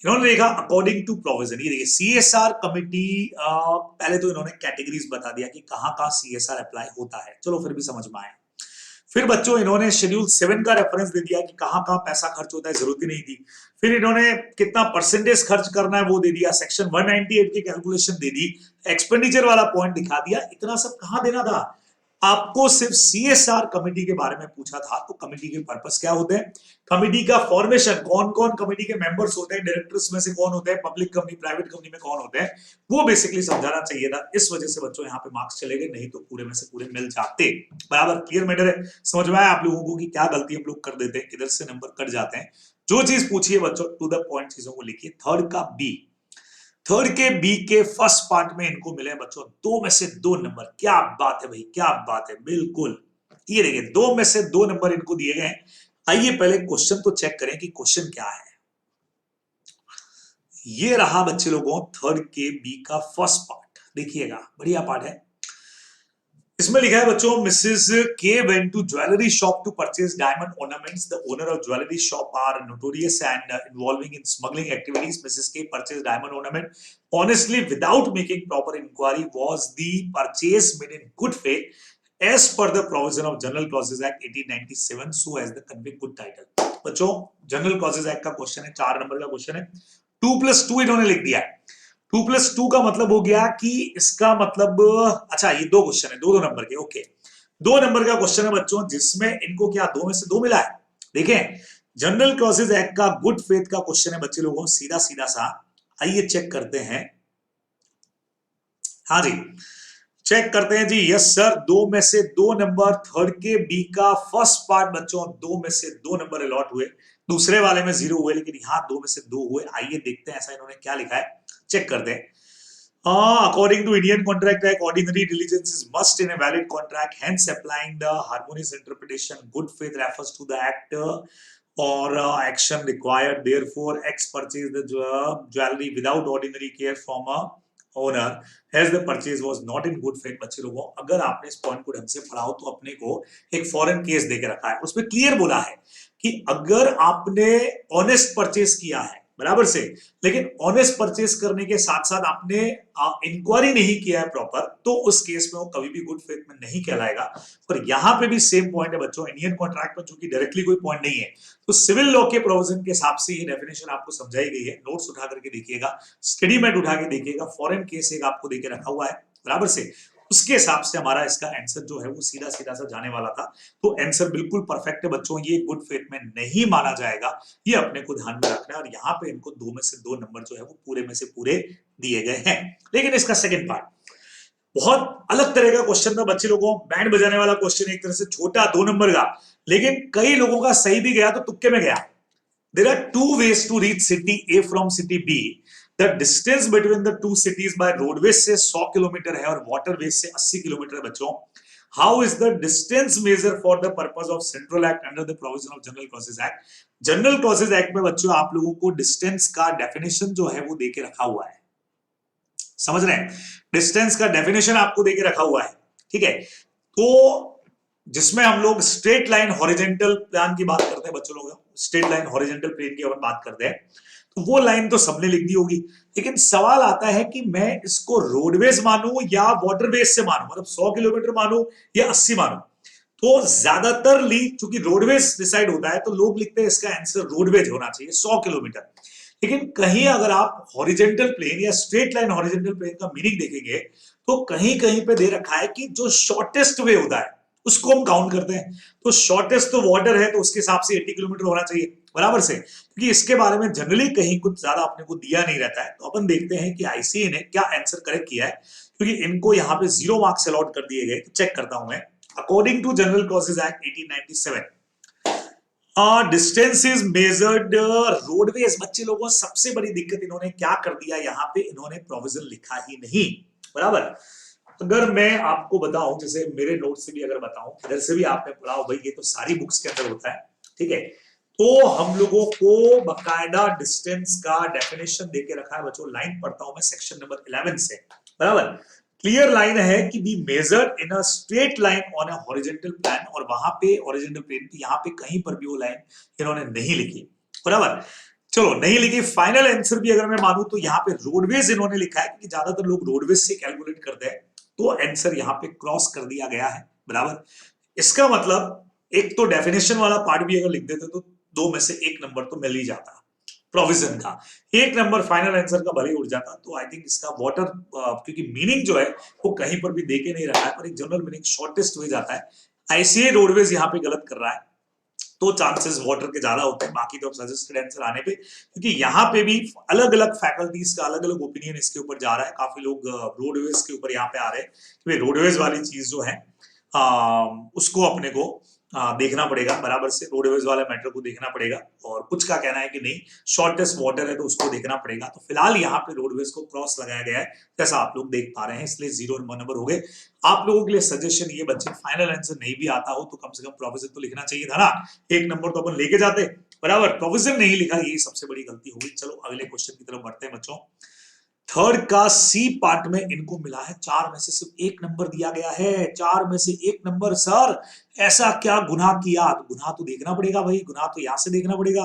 इन्होंने देखा अकॉर्डिंग टू प्रोविजन, ये देखिए सीएसआर कमिटी, पहले तो इन्होंने कैटेगरीज बता दिया कि कहां कहां सीएसआर अप्लाई होता है, चलो फिर भी समझ में आया। फिर बच्चों इन्होंने शेड्यूल 7 का रेफरेंस दे दिया कि कहां कहां पैसा खर्च होता है, जरूरत ही नहीं थी। फिर इन्होंने कितना परसेंटेज खर्च करना है वो दे दिया, सेक्शन 198 की कैलकुलेशन दे दी, एक्सपेंडिचर वाला पॉइंट दिखा दिया। इतना सब कहां देना था आपको, सिर्फ सीएसआर कमेटी के बारे में पूछा था। तो कमेटी के पर्पस क्या होते हैं, कमेटी का फॉर्मेशन, कौन कौन कमेटी के मेंबर्स होते हैं, डायरेक्टर्स में से कौन होते हैं, पब्लिक कंपनी प्राइवेट कंपनी में कौन होते हैं, वो बेसिकली समझाना चाहिए था। इस वजह से बच्चों यहाँ पे मार्क्स चले गए, नहीं तो पूरे में से पूरे मिल जाते। बराबर, क्लियर मैटर है, समझ में आया आप लोगों को कि क्या गलती हम लोग कर देते हैं, किधर से नंबर कट जाते हैं। जो चीज पूछिए बच्चों टू द पॉइंट चीजों को लिखिए। थर्ड का बी, थर्ड के बी के फर्स्ट पार्ट में इनको मिले बच्चों 2 में से 2 नंबर। क्या बात है भाई, क्या बात है, बिल्कुल। ये देखिए 2 में से 2 नंबर इनको दिए गए हैं। आइए पहले क्वेश्चन तो चेक करें कि क्वेश्चन क्या है। ये रहा बच्चे लोगों थर्ड के बी का फर्स्ट पार्ट, देखिएगा बढ़िया पार्ट है। इसमें लिखा है बच्चों, Mrs K went to jewellery shop to purchase diamond ornaments. The owner of jewellery shop are notorious and involving in smuggling activities. Mrs K purchase diamond ornament honestly without making proper inquiry. Was the purchase made in good faith as per the provision of General Clauses Act 1897 so as the convey good title? बच्चों general Clauses act का question है, 4 number का question है। 2+2 इन्होंने लिख दिया है। 2+2 का मतलब हो गया कि इसका मतलब, अच्छा ये 2 क्वेश्चन है, 2 नंबर के, ओके। 2 नंबर का क्वेश्चन है बच्चों, जिसमें इनको क्या 2 में से 2 मिला है। देखें जनरल क्लॉजेज एक्ट का गुड फेथ का क्वेश्चन है बच्चे लोगों, सीधा सीधा सा। आइए चेक करते हैं, हाँ जी चेक करते हैं जी। यस सर, 2 में से 2 नंबर थर्ड के बी का फर्स्ट पार्ट बच्चों 2 में से 2 नंबर अलॉट हुए। दूसरे वाले में 0 हुए, लेकिन यहाँ 2 में से 2 हुए। आइए देखते हैं ऐसा इन्होंने क्या लिखा है, चेक करते हैं। According to Indian Contract Act, ordinary diligence is must in a valid contract. Hence, applying the harmonious interpretation, good faith refers to the act or action required. Therefore, X purchased the jewelry without ordinary care from a owner, as the purchase was not in good faith. बच्चे लोगों, अगर आपने इस point को ढंग से पढ़ा हो तो अपने को एक फॉरेन केस देके रखा है, उसमें क्लियर बोला है कि अगर आपने ऑनेस्ट परचेस किया है, बराबर से, लेकिन ऑनेस्ट परचेस करने के साथ साथ आपने इंक्वायरी नहीं किया है प्रॉपर, तो उस केस में वो कभी भी गुड फेथ में नहीं कहलाएगा। और यहाँ पे भी सेम पॉइंट है बच्चों, इंडियन कॉन्ट्रैक्ट में चूंकि डायरेक्टली कोई पॉइंट नहीं है, तो सिविल लॉ के प्रोविजन के हिसाब से ये डेफिनेशन आपको समझाई गई है। नोट्स उठा करके देखिएगा, स्टडी मेट उठा के देखिएगा, फॉरेन केस एक आपको देके रखा हुआ है, बराबर से। उसके हिसाब से हमारा इसका आंसर जो है वो सीधा सीधा सा जाने वाला था। तो आंसर बिल्कुल परफेक्ट है बच्चों, ये गुड फेथ में नहीं माना जाएगा, ये अपने को ध्यान में रखना है। और यहाँ पे इनको 2 में से 2 नंबर जो है वो पूरे में से पूरे दिए गए हैं। लेकिन इसका सेकंड पार्ट बहुत अलग तरह का क्वेश्चन था बच्चे लोगों, बैंड बजाने वाला क्वेश्चन, एक तरह से छोटा 2 नंबर का, लेकिन कई लोगों का सही भी गया तो तुक्के में गया। There are two ways to reach city A from city B. The distance between the two cities by roadways से 100 किलोमीटर है और waterways से 80 किलोमीटर है बच्चों। How is the distance measure for the purpose of Central Act under the provision of General Clauses Act? General Clauses Act में बच्चों आप लोगों को डिस्टेंस का डेफिनेशन जो है वो देके रखा हुआ है, समझ रहे हैं? डिस्टेंस का डेफिनेशन आपको देके रखा हुआ है, ठीक है। तो जिसमें हम लोग स्ट्रेट लाइन हॉरिजेंटल प्लान की बात करते हैं बच्चों लोग, स्ट्रेट लाइन हॉरिजेंटल प्लेन की अपन बात करते हैं, तो वो लाइन तो सबने लिख दी होगी। लेकिन सवाल आता है कि मैं इसको रोडवेज मानूं या वाटरवेज से मानूं, मतलब 100 किलोमीटर मानूं या 80 मानूं। तो ज्यादातर चूंकि रोडवेज डिसाइड होता है तो लोग लिखते हैं इसका आंसर रोडवेज होना चाहिए 100 किलोमीटर। लेकिन कहीं अगर आप हॉरिजेंटल प्लेन या स्ट्रेट लाइन हॉरिजेंटल प्लेन का मीनिंग देखेंगे तो कहीं कहीं पे दे रखा है कि जो शॉर्टेस्ट वे होता है उसको हम काउंट करते हैं। तो शॉर्टेस्ट तो वाटर है, तो उसके हिसाब से 80 किलोमीटर होना चाहिए, बराबर से। क्योंकि इसके बारे में जनरली कहीं कुछ ज्यादा अपने को दिया नहीं रहता है, तो अपन देखते हैं कि आईसीए ने क्या आंसर करेक्ट किया है, क्योंकि इनको यहाँ पे 0 मार्क्स अलॉट कर दिए गए। तो चेक करता हूं मैं, according to General Clauses Act 1897 distance is measured roadways. बच्चे लोगों सबसे बड़ी दिक्कत इन्होंने क्या कर दिया, यहाँ पे इन्होंने प्रोविजन लिखा ही नहीं, बराबर। अगर मैं आपको बताऊं, जैसे मेरे नोट से भी अगर बताऊं, इधर से भी आपने पढ़ा हो भाई, ये तो सारी बुक्स के अंदर होता है, ठीक है। तो हम लोगों को बकायदा डिस्टेंस का डेफिनेशन देके रखा है बच्चों। लाइन पढ़ता हूं मैं सेक्शन नंबर 11 से, बराबर। क्लियर लाइन है कि be measured in a straight line on a horizontal plane, और वहां पे हॉरिजॉन्टल प्लेन पे यहाँ पे कहीं पर भी वो लाइन इन्होंने नहीं लिखी, बराबर। चलो नहीं लिखी, फाइनल आंसर भी अगर मैं मानूं तो यहाँ पे रोडवेज इन्होंने लिखा है, क्योंकि ज्यादातर लोग रोडवेज से कैलकुलेट करते हैं, तो आंसर यहाँ पे क्रॉस कर दिया गया है, बराबर। इसका मतलब एक तो डेफिनेशन वाला पार्ट भी अगर लिख देते तो 2 में से 1 नंबर तो मिल ही जाता प्रोविजन का, 1 नंबर फाइनल आंसर का भले उड़ जाता। तो आई थिंक इसका वाटर, क्योंकि मीनिंग जो है वो कहीं पर भी देके नहीं रखा है, पर एक जनरल मीनिंग शॉर्टेस्ट हो जाता है। आईसीए रोडवेज यहाँ पे गलत कर रहा है, तो चांसेस वाटर के ज्यादा होते हैं। बाकी तो अब सजेस्टेड आंसर आने पे, क्योंकि यहाँ पे भी अलग अलग फैकल्टीज का अलग अलग ओपिनियन इसके ऊपर जा रहा है। काफी लोग रोडवेज के ऊपर यहाँ पे आ रहे हैं कि रोडवेज वाली चीज जो है उसको अपने को देखना पड़ेगा, बराबर से रोडवेज वाले मैटर को देखना पड़ेगा। और कुछ का कहना है कि नहीं, शॉर्टेस्ट वाटर है तो उसको देखना पड़ेगा। तो फिलहाल यहाँ पे रोडवेज को क्रॉस लगाया गया है, जैसा आप लोग देख पा रहे हैं, इसलिए 0 नंबर हो गए। आप लोगों के लिए सजेशन ये, बच्चे फाइनल आंसर नहीं भी आता हो तो कम से कम प्रोविजन तो लिखना चाहिए था ना, 1 नंबर तो अपन लेके जाते, बराबर। प्रोविजन नहीं लिखा, यही सबसे बड़ी गलती होगी। चलो अगले क्वेश्चन की तरफ बढ़ते हैं बच्चों। थर्ड का सी पार्ट में इनको मिला है 4 में से सिर्फ 1 नंबर दिया गया है, 4 में से 1 नंबर। सर ऐसा क्या गुनाह किया? तो गुनाह तो देखना पड़ेगा भाई, गुनाह तो यहां से देखना पड़ेगा।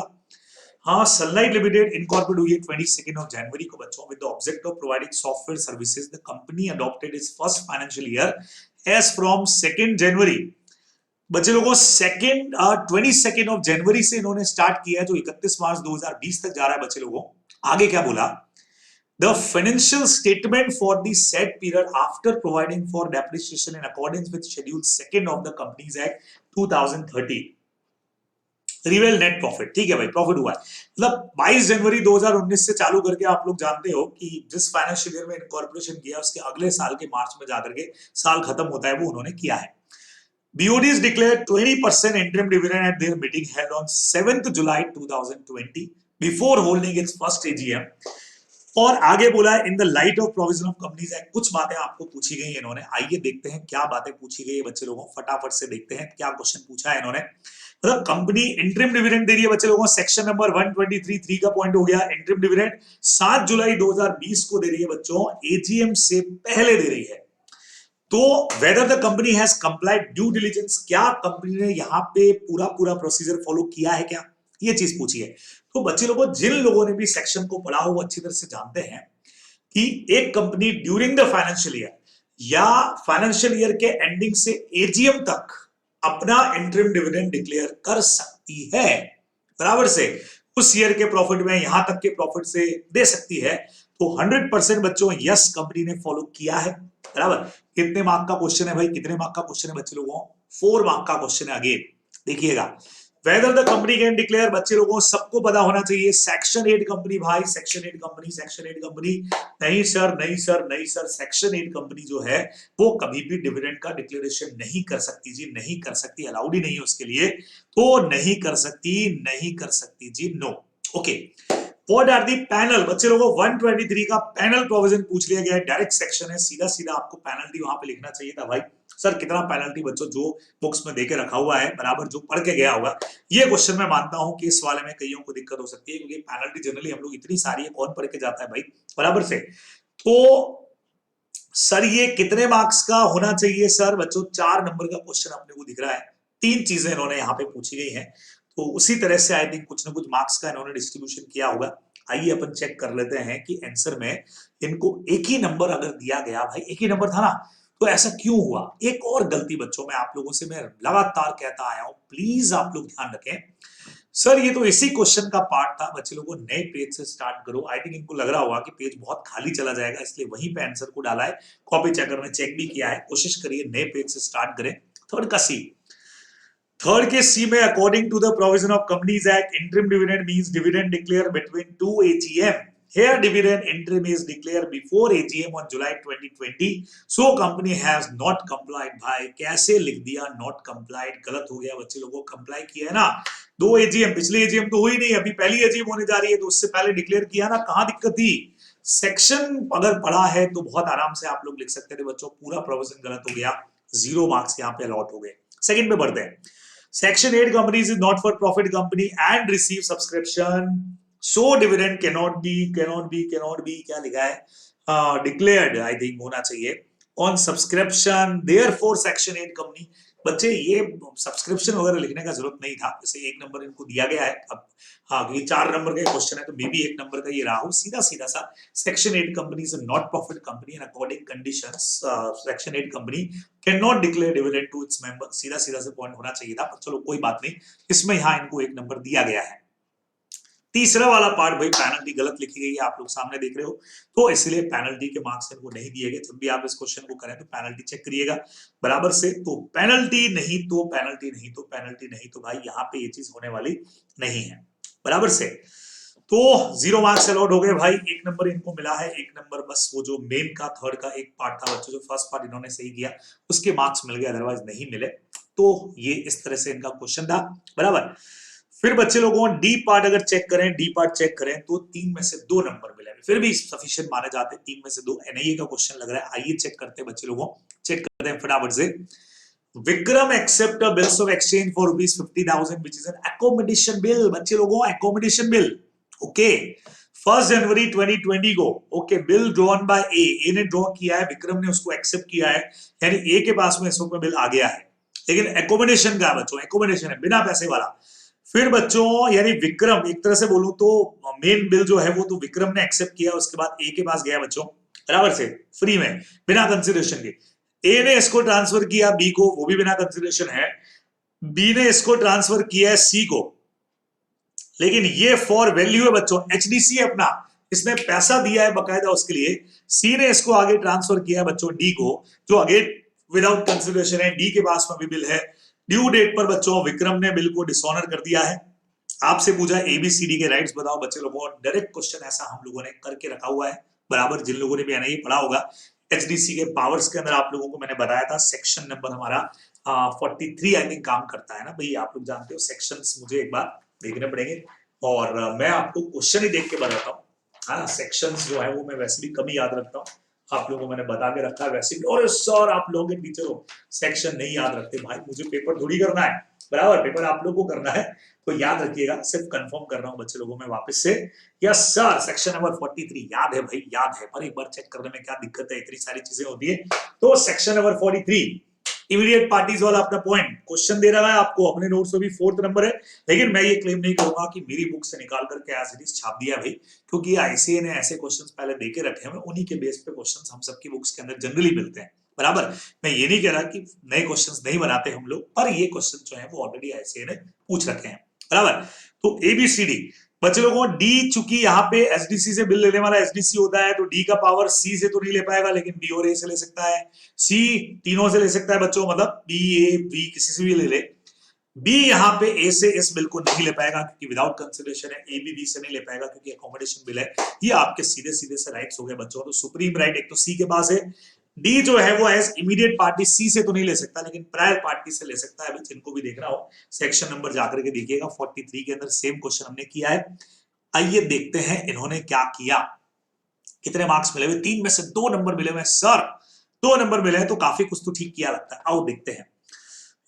हाँ, सनलाइट लिमिटेड इनकॉर्पोरेट हुई है 22 जनवरी को बच्चों, with the object of providing software services. The company adopted its first financial year as from 2 January. बच्चे लोगों 22 जनवरी से इन्होंने स्टार्ट किया है, जो 31 मार्च 2020 तक जा रहा है बच्चे लोगों। आगे क्या बोला? The financial statement for the said period after providing for depreciation in accordance with Schedule 2 of the Companies Act 2013 रिवेल net profit. ठीक है भाई, प्रॉफिट हुआ है। मतलब 22 जनवरी 2019 से चालू करके आप लोग जानते हो कि जिस फाइनेंशियल ईयर में इनकॉर्पोरेशन किया उसके अगले साल के मार्च में जाकर के साल खत्म होता है, वो उन्होंने किया है। BODs declared 20% interim dividend at their meeting held on 7th July 2020 before holding its first AGM। और आगे बोला है in the light of provision of Companies act. कुछ बातें आपको पूछी गई इन्होंने, आइए देखते हैं क्या बातें पूछी गई है बच्चे लोगों। फटाफट से देखते हैं क्या क्वेश्चन पूछा है इन्होंने। मतलब कंपनी इंटरिम डिविडेंड दे रही है बच्चे लोगों। सेक्शन नंबर 123(3) का पॉइंट हो गया। इंटरिम डिविडेंड 7 जुलाई 2020 को दे रही है बच्चों, एजीएम से पहले दे रही है। तो whether the company has complied due diligence, क्या कंपनी ने यहाँ पे पूरा प्रोसीजर फॉलो किया है क्या, ये चीज पूछी है। तो बच्चे लोगों, जिन लोगों ने भी सेक्शन को पढ़ा हो वो अच्छी तरह से जानते हैं कि एक company during the financial year या फाइनेंशियल ईयर के एंडिंग से एजीएम तक अपना इंटरिम डिविडेंड डिक्लेयर कर सकती है, बराबर से। उस ईयर के प्रॉफिट में यहां तक के प्रॉफिट से दे सकती है। तो 100% बच्चों यस कंपनी ने फॉलो किया है, बराबर। कितने मार्क का क्वेश्चन है भाई, कितने मार्क का क्वेश्चन है बच्चे लोगों, 4 मार्क का क्वेश्चन है। अगेन देखिएगा, whether the company can declare, बच्चे लोगों सबको पता होना चाहिए, सेक्शन 8 कंपनी भाई, सेक्शन 8 कंपनी, सेक्शन 8 कंपनी। नहीं सर, नहीं सर, नहीं सर, सेक्शन 8 कंपनी जो है वो कभी भी डिविडेंड का डिक्लेरेशन नहीं कर सकती जी, नहीं कर सकती, अलाउड ही नहीं है उसके लिए, तो नहीं कर सकती, नहीं कर सकती जी, no. Okay, what are the panel, बच्चे लोगों 123 का पैनल प्रोविजन पूछ लिया गया है, डायरेक्ट सेक्शन है, सीधा सीधा आपको पेनल्टी वहां पे लिखना चाहिए था भाई। सर कितना पेनल्टी बच्चों जो बुक्स में देके रखा हुआ है, बराबर, जो पढ़ के गया होगा, ये क्वेश्चन मैं मानता हूं कि इस वाले में कईयों को दिक्कत हो सकती है, क्योंकि पेनल्टी जनरली हम लोग इतनी सारी है, कौन पढ़ के जाता है भाई, बराबर से। तो सर ये कितने मार्क्स का होना चाहिए सर, बच्चों 4 नंबर का क्वेश्चन अपने को दिख रहा है, 3 चीजें इन्होंने यहाँ पे पूछी गई हैं, तो उसी तरह से आई थिंक कुछ ना कुछ मार्क्स का इन्होंने डिस्ट्रीब्यूशन किया होगा। आइए अपन चेक कर लेते हैं कि आंसर में इनको एक ही नंबर अगर दिया गया, भाई एक ही नंबर था ना, तो ऐसा क्यों हुआ। एक और गलती बच्चों मैं आप लोगों से मैं लगातार कहता आया हूं, प्लीज आप लोग ध्यान रखें। सर ये तो इसी क्वेश्चन का पार्ट था, बच्चे लोगों नए पेज से स्टार्ट करो। आई थिंक इनको लग रहा होगा कि पेज बहुत खाली चला जाएगा, इसलिए वहीं पे आंसर को डाला है, कॉपी चेकर ने चेक भी किया है, कोशिश करिए नए पेज से स्टार्ट करें। थर्ड का सी, थर्ड के सी में according to the provision of Companies Act, interim dividend means dividend declare between 2 AGM। Here dividend interim is declared before AGM on July 2020. So company has not complied। भाई कैसे लिख दिया not complied, गलत हो गया बच्चे लोगों, कंप्लाई किया है ना, 2 AGM, पिछली AGM तो हुई नहीं, अभी पहली AGM होने जा रही है, तो उससे पहले डिक्लेयर किया ना, कहां दिक्कत थी। सेक्शन अगर पढ़ा है तो बहुत आराम से आप लोग लिख सकते थे बच्चों, पूरा प्रोविजन गलत हो गया, 0 मार्क्स यहाँ पे अलॉट हो गए। सेकंड पे बढ़ते हैं, Section 8 companies is not for profit company and receive subscription, so dividend cannot be क्या लिखा है, declared I think होना चाहिए on subscription, therefore Section 8 company। बच्चे ये सब्सक्रिप्शन वगैरह लिखने का जरूरत नहीं था, जैसे 1 नंबर इनको दिया गया है, अब हाँ क्योंकि 4 नंबर का क्वेश्चन है तो मे बी 1 नंबर का ये रहा हो, सीधा सीधा सा section 8 company is not profit company and according conditions section 8 company can not declare dividend to its member, सीधा सीधा से पॉइंट होना चाहिए था, पर चलो कोई बात नहीं, इसमें यहाँ इनको 1 नंबर दिया गया है। तीसरा वाला पार्ट भाई पेनल्टी गलत लिखी गई है, आप लोग सामने देख रहे हो, तो इसलिए पेनल्टी के मार्क्स इनको नहीं दिए गए। जब भी आप इस क्वेश्चन को करें तो पेनल्टी चेक करिएगा बराबर से, तो पेनल्टी नहीं तो पेनल्टी नहीं तो पेनल्टी नहीं तो भाई यहाँ पे ये चीज होने वाली नहीं है, बराबर से। तो 0 मार्क्स अलॉट हो गए भाई, 1 नंबर इनको मिला है, 1 नंबर बस वो जो मेन का थर्ड का एक पार्ट था बच्चों, जो फर्स्ट पार्ट इन्होंने सही किया उसके मार्क्स मिल गए, अदरवाइज नहीं मिले। तो ये इस तरह से इनका क्वेश्चन था, बराबर। फिर बच्चे लोगों डी पार्ट अगर चेक करें, डी पार्ट चेक करें तो 3 में से 2 नंबर मिले, फिर भी सफिशिएंट माने जाते हैं, 3 में से 2 एनआईए का क्वेश्चन लग रहा है। आइए चेक करते हैं बच्चे लोगों, चेक करते हैं फटाफट से। Vikram accept a bills of exchange for ₹50,000 which is an accommodation bill, बच्चे लोगों अकोमोडेशन बिल, ओके 1 जनवरी 2020 को, okay bill drawn by A ने ड्रॉ किया है, विक्रम ने उसको एक्सेप्ट किया है, यानी ए के पास में इस वक्त बिल आ गया है, लेकिन एकोमोडेशन का बच्चों, एकोमोडेशन है बिना पैसे वाला। फिर बच्चों यानी विक्रम, एक तरह से बोलूं तो मेन बिल जो है वो तो विक्रम ने एक्सेप्ट किया, उसके बाद ए के पास गया बच्चों, बराबर से, फ्री में बिना कंसिडरेशन के। ए ने इसको ट्रांसफर किया बी को, वो भी बिना कंसिडरेशन है। बी ने इसको ट्रांसफर किया है सी को, लेकिन ये फॉर वैल्यू है बच्चों, एचडीसी है अपना, इसने पैसा दिया है बकायदा उसके लिए। सी ने इसको आगे ट्रांसफर किया है बच्चों डी को, जो आगे विदाउट कंसिडरेशन है, डी के पास में भी बिल है। ड्यू डेट पर बच्चों विक्रम ने बिल को डिसऑनर कर दिया है। आपसे पूछा एबीसीडी के राइट्स बताओ बच्चे लोगों, डायरेक्ट क्वेश्चन ऐसा हम लोगों ने करके रखा हुआ है, बराबर। जिन लोगों ने भी नहीं पढ़ा होगा, एचडीसी के पावर्स के अंदर आप लोगों को मैंने बताया था, सेक्शन नंबर हमारा 43 आई थिंक काम करता है ना भाई, आप लोग जानते हो सेक्शंस मुझे एक बार देखने पड़ेंगे, और मैं आपको क्वेश्चन ही देख के बताता हूँ, हाँ सेक्शंस जो है वो मैं वैसे भी कम ही याद रखता हूँ, आप लोगों को मैंने बता के रखा है वैसे भी। और सर आप लोगों के टीचर हो सेक्शन नहीं याद रखते, भाई मुझे पेपर थोड़ी करना है, बराबर, पेपर आप लोगों को करना है, तो याद रखिएगा, सिर्फ कंफर्म कर रहा हूं बच्चे लोगों में वापस से। यस सर सेक्शन नंबर 43 याद है भाई, याद है, पर एक बार चेक करने में क्या दिक्कत है, इतनी सारी चीजें होती है। तो सेक्शन नंबर 43 इमीडिएट पार्टीज वाला अपना पॉइंट क्वेश्चन दे रहा है आपको, अपने नोट्स में भी 4th नंबर है, लेकिन मैं ये क्लेम नहीं करूंगा कि मेरी बुक से निकाल करके एज इट इज छाप दिया भाई, क्योंकि आईसीए ने ऐसे क्वेश्चंस पहले देके रखे हैं, उन्हीं के बेस पे क्वेश्चंस हम सबकी बुक्स के अंदर जनरली मिलते हैं, बराबर। मैं ये नहीं कह रहा कि नए क्वेश्चंस नहीं बनाते हम लोग, पर ये क्वेश्चन जो है वो ऑलरेडी आईसीए ने पूछ रखे हैं, बराबर। तो एबीसीडी बच्चे लोगों डी, चूंकि यहाँ पे एसडीसी से बिल लेने वाला एसडीसी होता है तो डी का पावर सी से तो नहीं ले पाएगा, लेकिन बी और ए से ले सकता है, सी तीनों से ले सकता है बच्चों, मतलब बी ए बी किसी से भी ले ले। बी यहाँ पे ए से इस बिल को नहीं ले पाएगा क्योंकि विदाउट कंसिडरेशन है, ए बी से नहीं ले पाएगा क्योंकि अकोमोडेशन बिल है। ये आपके सीधे सीधे से राइट्स हो गए बच्चों। तो सुप्रीम राइट एक तो सी के पास है, डी जो है वो एज इमीडिएट पार्टी सी से तो नहीं ले सकता लेकिन प्रायर पार्टी से ले सकता है। जिनको भी देखना हो सेक्शन नंबर जाकर के देखिएगा, 43 के अंदर सेम क्वेश्चन हमने किया है। आइए देखते हैं इन्होंने क्या किया, कितने मार्क्स मिले हुए। 3 में से 2 नंबर मिले हुए सर, 2 नंबर मिले हैं तो काफी कुछ तो ठीक किया लगता है। आओ देखते हैं।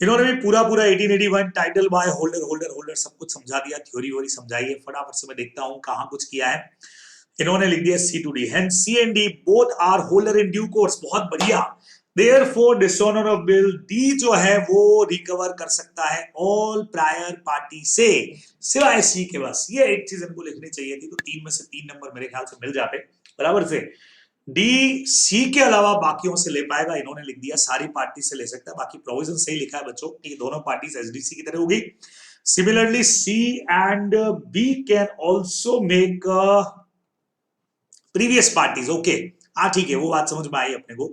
इन्होंने भी पूरा 1881 title by holder holder holder सब कुछ समझा दिया, थ्योरी वोरी समझाई है। फटाफट से मैं देखता हूं कहां कुछ किया है। इन्होंने लिख दिया C to D, hence C and D both are holder in due course. बहुत बढ़िया। Therefore dishonour of bill, D जो है वो रिकवर कर सकता है ऑल प्रायर पार्टी से सिवाय सी के। बस ये एक चीज इनको लिखनी चाहिए थी, तो 3 में से 3 नंबर मेरे ख्याल से मिल जाते बराबर से। डी सी के अलावा बाकियों से ले पाएगा, इन्होंने लिख दिया सारी पार्टी से ले सकता है। बाकी प्रोविजन सही लिखा है बच्चों कि दोनों पार्टीज एसडीसी की तरह होगी। Similarly C and B can also make previous parties. Okay हाँ ठीक है, वो बात समझ में आई अपने को।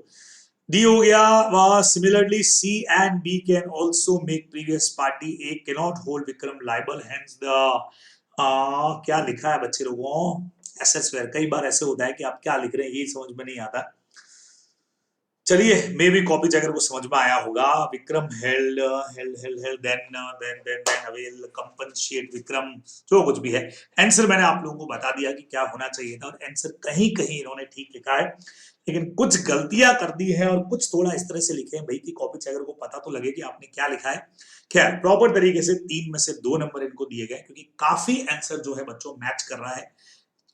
डी हो गया वह, similarly C and B can also make previous party, A can not hold Vikram liable, hence the क्या लिखा है बच्चे लोगों, एसेट्स वेयर। कई बार ऐसे होता है कि आप क्या लिख रहे हैं ये समझ में नहीं आता। चलिए मे भी कॉपी चेकर को समझ में आया होगा। Vikram held held held held then avail compensate Vikram, जो कुछ भी है। आंसर मैंने आप लोगों को बता दिया कि क्या होना चाहिए था, और आंसर कहीं कहीं इन्होंने ठीक लिखा है लेकिन कुछ गलतियां कर दी है और कुछ थोड़ा इस तरह से लिखे हैं भाई कि कॉपी चेकर को पता तो लगे कि आपने क्या लिखा है। खैर प्रॉपर तरीके से 3 में से 2 नंबर इनको दिए गए क्योंकि काफी आंसर जो है बच्चों मैच कर रहा है।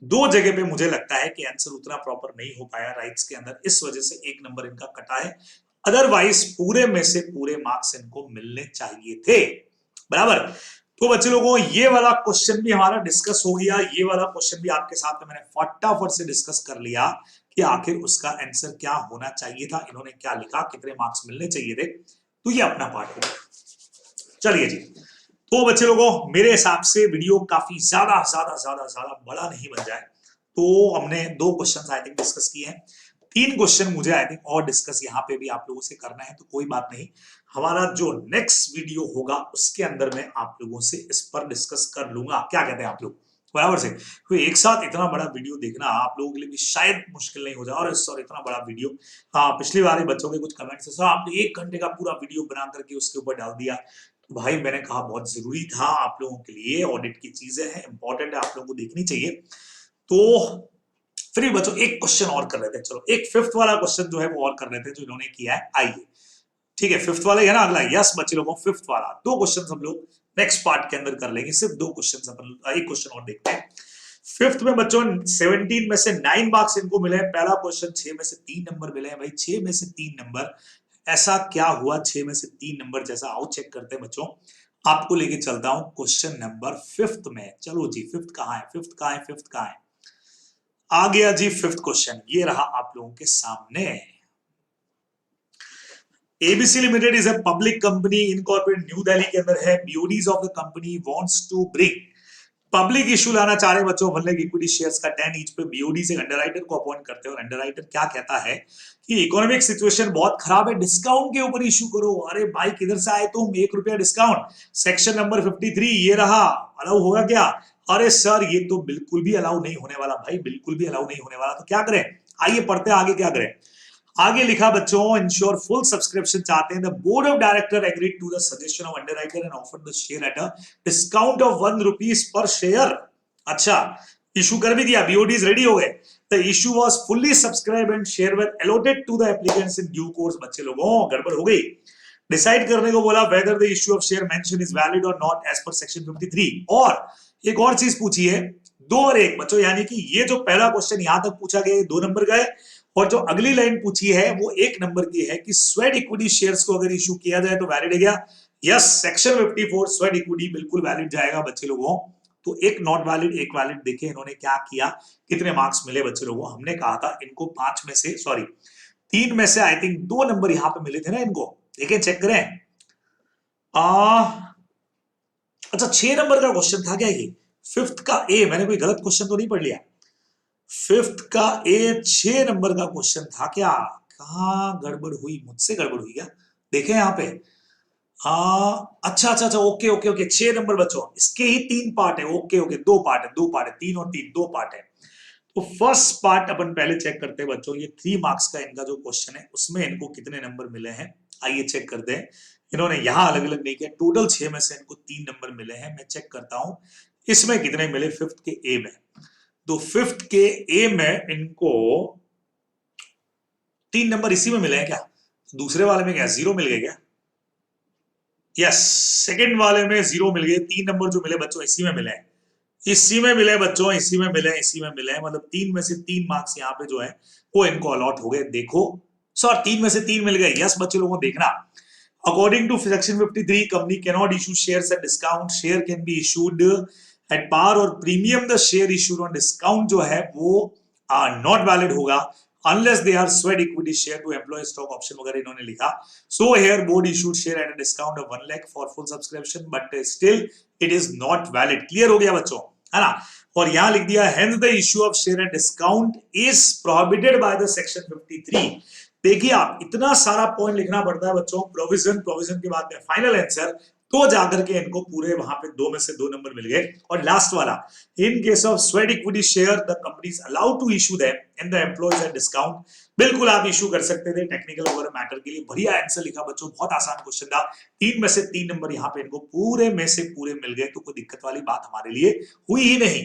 2 जगह पे मुझे लगता है कि आंसर उतना प्रॉपर नहीं हो पाया राइट्स के अंदर, इस वजह से 1 नंबर इनका कटा है। अदरवाइज पूरे में से पूरे मार्क्स इनको मिलने चाहिए थे बराबर। तो बच्चे लोगों ये वाला क्वेश्चन भी हमारा डिस्कस हो गया, ये वाला क्वेश्चन भी आपके साथ में मैंने फटाफट से डिस्कस कर लिया कि आखिर उसका आंसर क्या होना चाहिए था, इन्होंने क्या लिखा, कितने मार्क्स मिलने चाहिए थे। तो ये अपना पार्ट हो गया। चलिए जी, तो बच्चे लोगों मेरे हिसाब से वीडियो काफी ज्यादा बड़ा नहीं बन जाए, तो हमने 2 क्वेश्चन आई थिंक डिस्कस किए हैं। 3 क्वेश्चन मुझे आई थिंक और डिस्कस यहाँ पे भी आप लोगों से करना है, तो कोई बात नहीं, हमारा जो नेक्स्ट वीडियो होगा उसके अंदर मैं आप लोगों से इस पर डिस्कस कर लूंगा। क्या कहते हैं आप लोग बराबर से? तो एक साथ इतना बड़ा वीडियो देखना आप लोगों के लिए भी शायद मुश्किल नहीं हो जाए। और सॉरी इतना बड़ा वीडियो, हाँ पिछली बार बच्चों के कुछ कमेंट्स है, सर आपने 1 घंटे का पूरा वीडियो बना करके उसके ऊपर डाल दिया। भाई मैंने कहा बहुत जरूरी था आप लोगों के लिए, ऑडिट की चीजें हैं, इंपॉर्टेंट है, आप लोगों को देखनी चाहिए। तो फिर भी बच्चों एक क्वेश्चन और कर लेते हैं, चलो एक 5th वाला क्वेश्चन जो है वो और कर लेते हैं जो इन्होंने किया है। आइए ठीक है 5th वाला है ना अगला, यस बच्चे लोगों 5th वाला 2 क्वेश्चन हम लोग नेक्स्ट पार्ट के अंदर कर लेंगे, सिर्फ 2 क्वेश्चन अपन, एक क्वेश्चन और देखते हैं। 5th में बच्चों 17 में से 9 मार्क्स इनको मिले हैं। पहला क्वेश्चन 6 में से 3 नंबर मिले हैं भाई, 6 में से 3 नंबर, ऐसा क्या हुआ 6 में से 3 नंबर जैसा? आओ चेक करते हैं बच्चों, आपको लेके चलता हूं क्वेश्चन नंबर 5th में। चलो जी 5th कहां है, 5th कहां है, 5th कहां है? आ गया जी 5th क्वेश्चन, ये रहा आप लोगों के सामने। ABC Limited is a public company incorporated new Delhi के अंदर है। BODs of the company wants to bring public issue लाना चाह रहे बच्चों, मतलब इक्विटी शेयर्स का 10 ईच पे। BOD से अंडरराइटर को अपॉइंट करते हैं और अंडरराइटर क्या कहता है कि इकोनॉमिक सिचुएशन बहुत खराब है, डिस्काउंट के ऊपर इशू करो। अरे भाई किधर से आए तुम, 1 रुपया डिस्काउंट। सेक्शन नंबर 53 ये रहा, अलाउ होगा क्या? अरे सर ये तो बिल्कुल भी अलाउ नहीं होने वाला भाई, बिल्कुल भी अलाउ नहीं होने वाला। तो क्या करें, आइए पढ़ते हैं आगे क्या करें। आगे लिखा बच्चों, इंश्योर फुल सब्सक्रिप्शन चाहते हैं। The board of director agreed to the suggestion of underwriter and offered the share at a discount of 1 rupees per share. अच्छा इशू कर भी दिया, बीओडीज रेडी हो गए। The issue was fully subscribe and share were allotted to the applicants in due course. बच्चे लोगों गड़बड़ हो गई, डिसाइड करने को बोला whether the issue of share mention is valid और नॉट एज पर सेक्शन 53। और एक और चीज पूछी है 2 और 1 बच्चों, यानी कि ये जो पहला क्वेश्चन यहां तक पूछा गया 2 नंबर का है, और जो अगली लाइन पूछी है वो 1 नंबर की है कि स्वेट इक्विटी शेयर्स को अगर इशू किया जाए तो वैलिड है क्या? यस, सेक्शन 54 स्वेट इक्विटी बिल्कुल वैलिड जाएगा बच्चे लोगों। तो एक नॉट वैलिड एक वैलिड, देखे इन्होंने क्या किया, कितने मार्क्स मिले बच्चे लोगों। हमने कहा था इनको 5 में से सॉरी 3 में से आई थिंक 2 नंबर यहां पे मिले थे ना इनको, देखें चेक करें। अच्छा 6 नंबर का क्वेश्चन था क्या ये? फिफ्थ का ए, मैंने कोई गलत क्वेश्चन तो नहीं पढ़ लिया? फिफ्थ का ए 6 नंबर का क्वेश्चन था क्या? कहां गड़बड़ हुई, मुझसे गड़बड़ हुई क्या? देखें यहाँ पे। अच्छा अच्छा अच्छा, ओके ओके ओके, 6 नंबर बच्चों, इसके ही 3 पार्ट है। ओके ओके, 2 पार्ट है, 2 पार्ट है, 3 और 3 2 पार्ट है। तो फर्स्ट पार्ट अपन पहले चेक करते हैं बच्चों, ये 3 मार्क्स का इनका जो क्वेश्चन है उसमें इनको कितने नंबर मिले हैं, आइए चेक करते हैं। इन्होंने यहां अलग अलग नहीं किया, टोटल 6 में से इनको 3 नंबर मिले हैं। मैं चेक करता हूं इसमें कितने मिले फिफ्थ के ए में। तो फिफ्थ के ए में इनको 3 नंबर इसी में मिले हैं क्या? दूसरे वाले में क्या 0 मिल गए क्या? यस, सेकंड वाले में 0 मिल गए। 3 नंबर जो मिले बच्चों इसी में मिले हैं, इसी में मिले बच्चों, इसी में मिले, इसी में मिले। मतलब 3 में से 3 मार्क्स यहाँ पे जो है वो इनको अलॉट हो गए। देखो सर, 3 में से 3 मिल गए। यस बच्चे लोगों देखना, according to section 53 company can not issue shares at discount, share can be issued at par और premium. The share issued on discount जो है वो नॉट वैलिड होगा unless they are sweat equity share to employee stock option वगैरह इन्होंने लिखा। So here board issued share at a discount of 1 lakh for full subscription but still it is not valid। Clear हो गया बच्चों, है ना? और यहां लिख दिया hence the issue of share at discount is prohibited by the section 53। देखिए आप, इतना सारा पॉइंट लिखना पड़ता है बच्चों, प्रोविजन, प्रोविजन के बाद में फाइनल आंसर, तो जाकर के इनको पूरे वहां पे 2 में से 2 नंबर मिल गए। और लास्ट वाला, in case of sweat equity share the company is allowed to issue them in the employees at discount. बिल्कुल आप इशू कर सकते थे टेक्निकल वगैरह मैटर के लिए। बढ़िया आंसर लिखा बच्चों, बहुत आसान क्वेश्चन था। 3 में से 3 नंबर यहाँ पे इनको पूरे में से पूरे मिल गए, तो कोई दिक्कत वाली बात हमारे लिए हुई ही नहीं।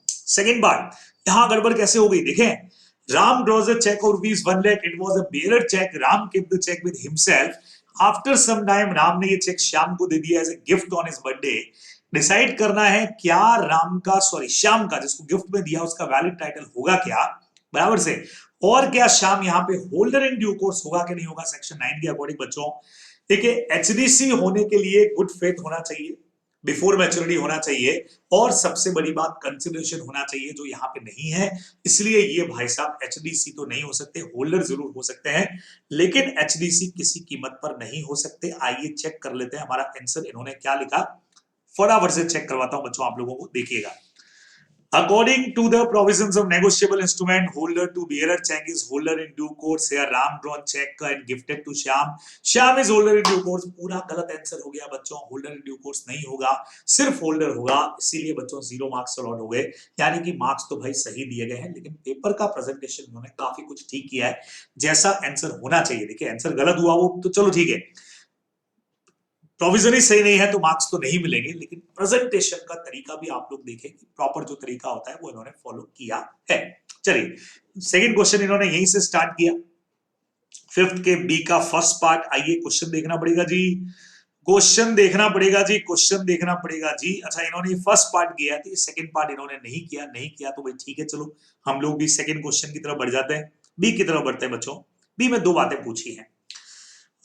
सेकेंड बात, यहां गड़बड़ कैसे हो गई देखें। Ram draws a check of rupees 1 lakh. It was a bearer check. Ram kept the check with himself. After some time, Ram ने ये चेक श्याम को दे दिया as a gift on his birthday. Decide करना है क्या राम का, सॉरी श्याम का, जिसको गिफ्ट में दिया उसका वैलिड टाइटल होगा क्या, बराबर से, और क्या श्याम यहाँ पे होल्डर इन ड्यू कोर्स होगा कि नहीं होगा सेक्शन 9 के अकॉर्डिंग बच्चों। देखिए एचडीसी होने के लिए गुड फेथ होना चाहिए, बिफोर मैच्योरिटी होना चाहिए, और सबसे बड़ी बात कंसिडरेशन होना चाहिए, जो यहाँ पे नहीं है। इसलिए ये भाई साहब एचडीसी तो नहीं हो सकते, होल्डर जरूर हो सकते हैं, लेकिन एचडीसी किसी कीमत पर नहीं हो सकते। आइए चेक कर लेते हैं हमारा आंसर इन्होंने क्या लिखा, फटाफट से चेक करवाता हूं बच्चों आप लोगों को, देखिएगा। According to the provisions of negotiable instrument, holder to bearer check is holder in due course। Here Ram drawn check and gifted to Shyam। Shyam is holder in due course। पूरा गलत answer हो गया बच्चों, holder in due course नहीं होगा, सिर्फ holder होगा। इसीलिए बच्चों 0 मार्क्स अलॉट हो गए। यानी कि मार्क्स तो भाई सही दिए गए हैं, लेकिन पेपर का प्रेजेंटेशन उन्होंने काफी कुछ ठीक किया है, जैसा आंसर होना चाहिए। देखिए आंसर गलत हुआ वो तो चलो ठीक है, प्रोविजन ही सही नहीं है तो मार्क्स तो नहीं मिलेंगे, लेकिन प्रेजेंटेशन का तरीका भी आप लोग देखें कि प्रॉपर जो तरीका होता है वो इन्होंने फॉलो किया है। चलिए सेकंड क्वेश्चन इन्होंने यहीं से स्टार्ट किया, फिफ्थ के बी का फर्स्ट पार्ट। आइए क्वेश्चन देखना पड़ेगा जी, क्वेश्चन देखना पड़ेगा जी, क्वेश्चन देखना पड़ेगा जी। अच्छा इन्होंने फर्स्ट पार्ट किया है, सेकंड पार्ट इन्होंने नहीं किया, नहीं किया तो भाई ठीक है, चलो हम लोग भी सेकंड क्वेश्चन की तरफ बढ़ जाते हैं, बी की तरफ बढ़ते हैं बच्चों। बी में 2 बातें पूछी हैं।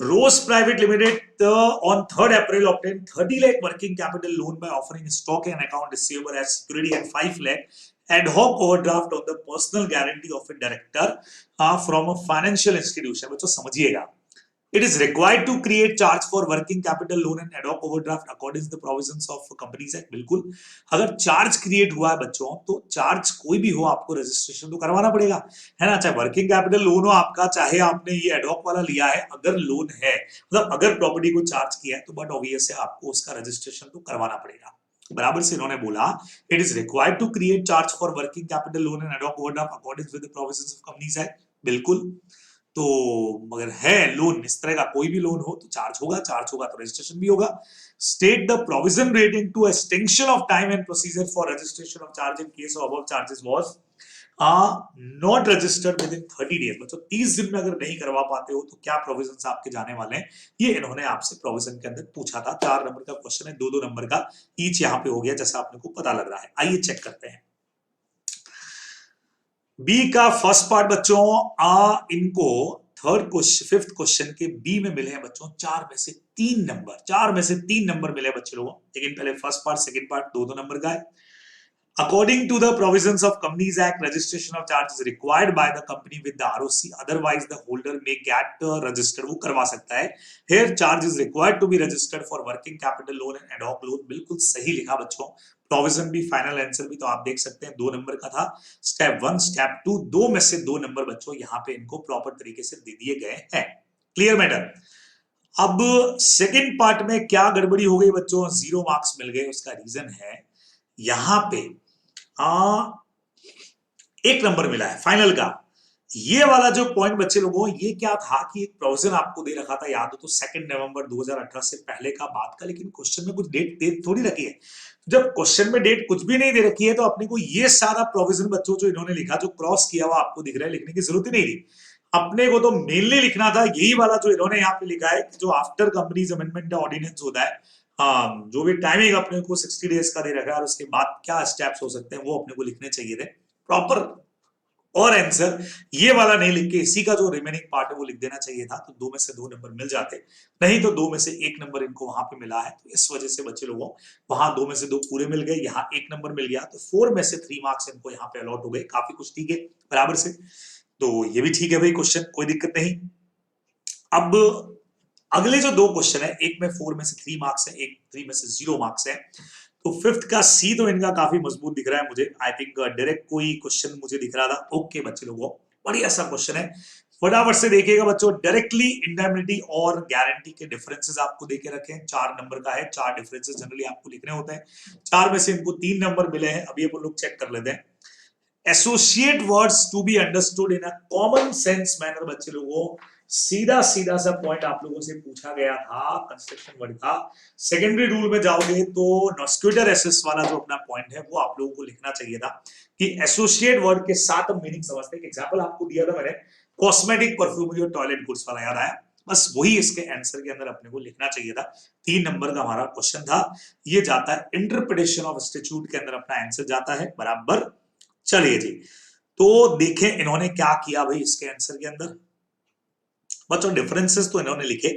Rose Private Limited on 3rd April obtained 30 lakh working capital loan by offering stock and account receivable as security and 5 lakh ad hoc overdraft on the personal guarantee of a director from a financial institution। बच्चों समझिएगा, it is required to create charge for working capital loan and ad hoc overdraft according to the provisions of Companies Act। बिल्कुल, अगर charge create हुआ है बच्चों तो charge कोई भी हो आपको रजिस्ट्रेशन तो करवाना पड़ेगा, है ना। चाहे वर्किंग कैपिटल लोन हो आपका, चाहे आपने ये एड हॉक वाला लिया है, अगर लोन है मतलब अगर प्रॉपर्टी को चार्ज किया है तो बट ऑब्वियस है आपको उसका रजिस्ट्रेशन तो करवाना पड़ेगा। बराबर से इन्होंने बोला it is required to create charge for working capital loan and ad hoc overdraft according with the provisions of Companies Act. बिल्कुल, तो मगर है लोन इस तरह का कोई भी लोन हो तो चार्ज होगा, चार्ज होगा तो रजिस्ट्रेशन भी होगा। State the provision rating two extension of time and procedure for registration of charge in case of above charges was not registered with in 30 days. मतलब 30 दिन में अगर नहीं करवा पाते हो तो क्या प्रोविजंस आपके जाने वाले हैं, ये इन्होंने आपसे प्रोविजन के अंदर पूछा था। 4 नंबर का क्वेश्चन है, 2-2 नंबर का ईच यहाँ पे हो गया, जैसा आपने को पता लग रहा है। आइए चेक करते हैं बी का फर्स्ट पार्ट बच्चों। इनको थर्ड क्वेश्चन, फिफ्थ क्वेश्चन के बी में मिले हैं बच्चों 4 में से 3 नंबर, 4 में से 3 नंबर मिले बच्चे लोगों। लेकिन पहले first part second part 2-2 number का है। According to the provisions of Companies Act, registration of charge is required by the company with the ROC. Otherwise, the holder may get registered. वो करवा सकता है. Here, charge is required to be registered for working capital loan and ad hoc loan. बिल्कुल सही लिखा बच्चों. Provision भी, final answer भी तो आप देख सकते हैं 2 नंबर का था. स्टेप 1, स्टेप 2, 2 में से 2 नंबर बच्चों यहाँ पे इनको प्रॉपर तरीके से दे दिए गए हैं. Clear matter. अब सेकेंड पार्ट में क्या गड़बड़ी हो गई बच्चों, 0 मार्क्स मिल गए. उसका रीजन है यहां पे 1 नंबर मिला है फाइनल का. ये वाला जो पॉइंट बच्चे लोगों, ये क्या था कि एक प्रोविजन आपको दे रखा था, याद हो तो 2 नवंबर 2018 से पहले का बात का, लेकिन क्वेश्चन में कुछ डेट थोड़ी रखी है. जब क्वेश्चन में डेट कुछ भी नहीं दे रखी है तो अपने को ये सारा प्रोविजन बच्चों जो इन्होंने लिखा, जो क्रॉस किया हुआ आपको दिख रहा है, लिखने की जरूरत ही नहीं थी. अपने को तो मेनली लिखना था यही वाला जो इन्होंने यहाँ पे लिखा है कि जो आफ्टर कंपनीज अमेंडमेंट ऑर्डिनेंस होता है, जो भी टाइमिंग अपने को 60 डेज का दे रखा है और उसके बाद क्या स्टेप्स हो सकते हैं वो अपने को लिखने चाहिए थे प्रॉपर. और आंसर ये वाला नहीं लिख के इसी का जो रिमेनिंग पार्ट है वो लिख देना चाहिए था, तो 2 में से 2 नंबर मिल जाते. नहीं तो 2 में से 1 नंबर इनको वहां पे मिला है, तो इस वजह से बच्चे लोगों वहां 2 में से 2 पूरे मिल गए, यहाँ 1 नंबर मिल गया, तो 4 में से 3 मार्क्स इनको यहाँ पे अलॉट हो गए. काफी कुछ ठीक है बराबर से, तो ये भी ठीक है भाई क्वेश्चन, कोई दिक्कत नहीं. अब अगले जो 2 क्वेश्चन है, एक में 4 में से 3 मार्क्स है, एक 3 में से 0 मार्क्स है. तो 5th का सी तो इनका काफी मजबूत दिख रहा है मुझे. आई थिंक डायरेक्ट कोई क्वेश्चन मुझे दिख रहा था. ओके बच्चे लोगों, बढ़िया सा क्वेश्चन है, फटाफट से देखिएगा बच्चों. डायरेक्टली इंडेमनिटी और गारंटी के डिफरेंसेस आपको देके रखे हैं. 4 नंबर का है, 4 डिफरेंसेस जनरली आपको लिखने होते हैं. 4 में से इनको 3 नंबर मिले हैं. अभी अपन लोग चेक कर लेते हैं. Associate words to be understood in a common sense manner. बच्चे लोगों सीधा सीधा सा पॉइंट आप लोगों से पूछा गया था कंस्ट्रक्शन वर्ड का. सेकेंडरी रूल में जाओगे तो नॉस्क्यूटर एसेस वाला जो अपना पॉइंट है वो आप लोगों को लिखना चाहिए था कि एसोसिएट वर्ड के साथ हम मीनिंग समझते हैं. एग्जांपल आपको दिया था मैंने, कॉस्मेटिक, परफ्यूमरी और टॉयलेट गुड्स वाला, याद आया? बस वही इसके आंसर के अंदर अपने को लिखना चाहिए था. 3 नंबर का हमारा क्वेश्चन था. ये जाता है इंटरप्रिटेशन ऑफ स्टैट्यूट के अंदर, अपना आंसर जाता है बराबर. चलिए जी, तो देखें इन्होंने क्या किया भाई इसके आंसर के अंदर. बच्चों डिफरेंसेस तो इन्होंने लिखे,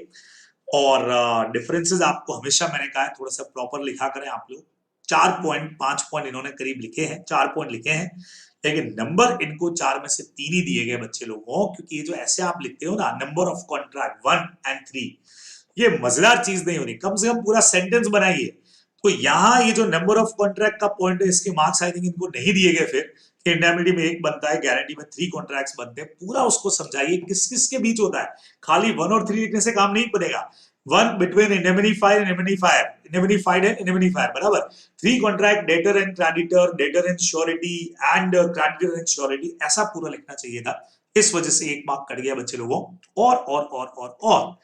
और डिफरेंसेस आपको हमेशा मैंने कहा है थोड़ा सा प्रॉपर लिखा करें आप लोग. 4 पॉइंट 5 पॉइंट इन्होंने करीब लिखे हैं, 4 पॉइंट लिखे हैं, लेकिन नंबर इनको 4 में से 3 ही दिए गए बच्चे लोगों. क्योंकि ये जो ऐसे आप लिखते हो ना, नंबर ऑफ कॉन्ट्रैक्ट 1 और 3, ये मजेदार चीज नहीं होनी. कम से कम पूरा सेंटेंस बनाइए. तो यहाँ ये जो नंबर ऑफ कॉन्ट्रैक्ट का पॉइंट है, इसके मार्क्स आई थिंक इनको नहीं दिए गए. फिर इंडेमनिटी में 1 बनता है, गारंटी में 3 कॉन्ट्रैक्ट्स बनते हैं. पूरा उसको समझाइए किस किस के बीच होता है. खाली 1 और 3 लिखने से काम नहीं बनेगा. 1 between indemnified and indemnifier, indemnified and indemnifier बराबर. 3 contract, debtor and creditor, debtor and surety and creditor and surety, ऐसा पूरा लिखना चाहिए था. इस वजह से 1 मार्क कट गया बच्चे लोगों. और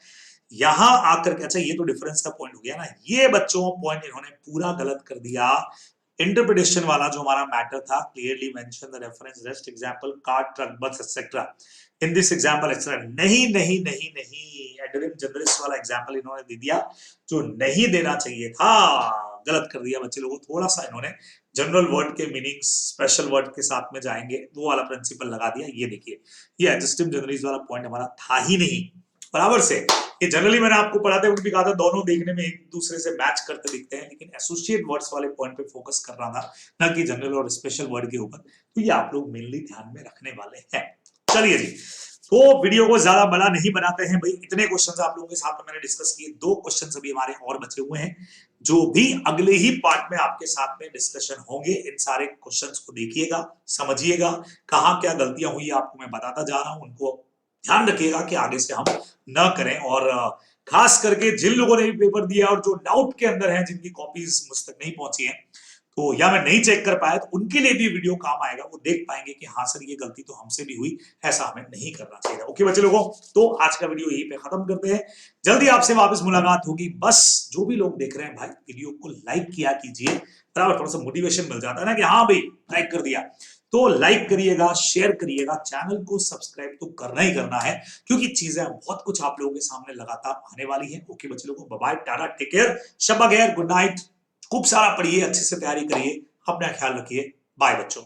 यहां आकर के, अच्छा ये तो डिफरेंस का पॉइंट हो गया ना, ये बच्चों पॉइंट इन्होंने पूरा गलत कर दिया. इंटरप्रिटेशन वाला जो हमारा मैटर था, clearly mention the reference rest example car, truck, bus etcetera in this example etcetera. नहीं नहीं नहीं नहीं, एडरिम जनरलिस्ट वाला एग्जांपल इन्होंने दे दिया जो नहीं देना चाहिए था. गलत कर दिया बच्चे लोगों. थोड़ा सा इन्होंने जनरल वर्ड के मीनिंग स्पेशल वर्ड के साथ में जाएंगे वो वाला प्रिंसिपल लगा दिया. ये देखिए, ये एडजस्टिव जनरलिस्ट वाला पॉइंट हमारा था ही नहीं बराबर से. ये जनरली मैंने आपको पढ़ाते वक्त भी कहा था दोनों देखने में एक दूसरे से मैच करते दिखते हैं, लेकिन एसोसिएट वर्ड्स वाले पॉइंट पे फोकस कर रहा था, ना कि जनरल और स्पेशल वर्ड के ऊपर. तो ये आप लोग मेनली ध्यान में रखने वाले हैं. चलिए जी, तो वीडियो को ज्यादा बड़ा नहीं बनाते हैं भाई. इतने क्वेश्चंस आप लोगों के साथ में मैंने डिस्कस किए. 2 क्वेश्चंस अभी हमारे और बचे हुए हैं जो भी अगले ही पार्ट में आपके साथ में डिस्कशन होंगे. इन सारे क्वेश्चंस को देखिएगा, समझिएगा, कहाँ क्या गलतियां हुई आपको मैं बताता जा रहा हूं. उनको ध्यान रखिएगा कि आगे से हम न करें. और खास करके जिन लोगों ने भी पेपर दिया और जो डाउट के अंदर हैं, जिनकी कॉपीज मुझ तक नहीं पहुंची हैं, तो या मैं नहीं चेक कर पाया, तो उनके लिए भी वीडियो काम आएगा. वो देख पाएंगे कि हाँ सर ये गलती तो हमसे भी हुई, ऐसा हमें नहीं करना चाहिए. ओके बच्चे लोगों, तो आज का वीडियो यहीं पे खत्म करते हैं. जल्दी आपसे वापस मुलाकात होगी. बस जो भी लोग देख रहे हैं भाई, वीडियो को लाइक किया कीजिए, बराबर. थोड़ा सा मोटिवेशन मिल जाता है ना कि हाँ भाई लाइक कर दिया. तो लाइक करिएगा, शेयर करिएगा, चैनल को सब्सक्राइब तो करना ही करना है, क्योंकि चीजें बहुत कुछ आप लोगों के सामने लगातार आने वाली है. ओके बच्चे लोगों, bye bye, tata, take care, शब बगैर, गुड नाइट. खूब सारा पढ़िए, अच्छे से तैयारी करिए, अपना ख्याल रखिए. बाय बच्चों.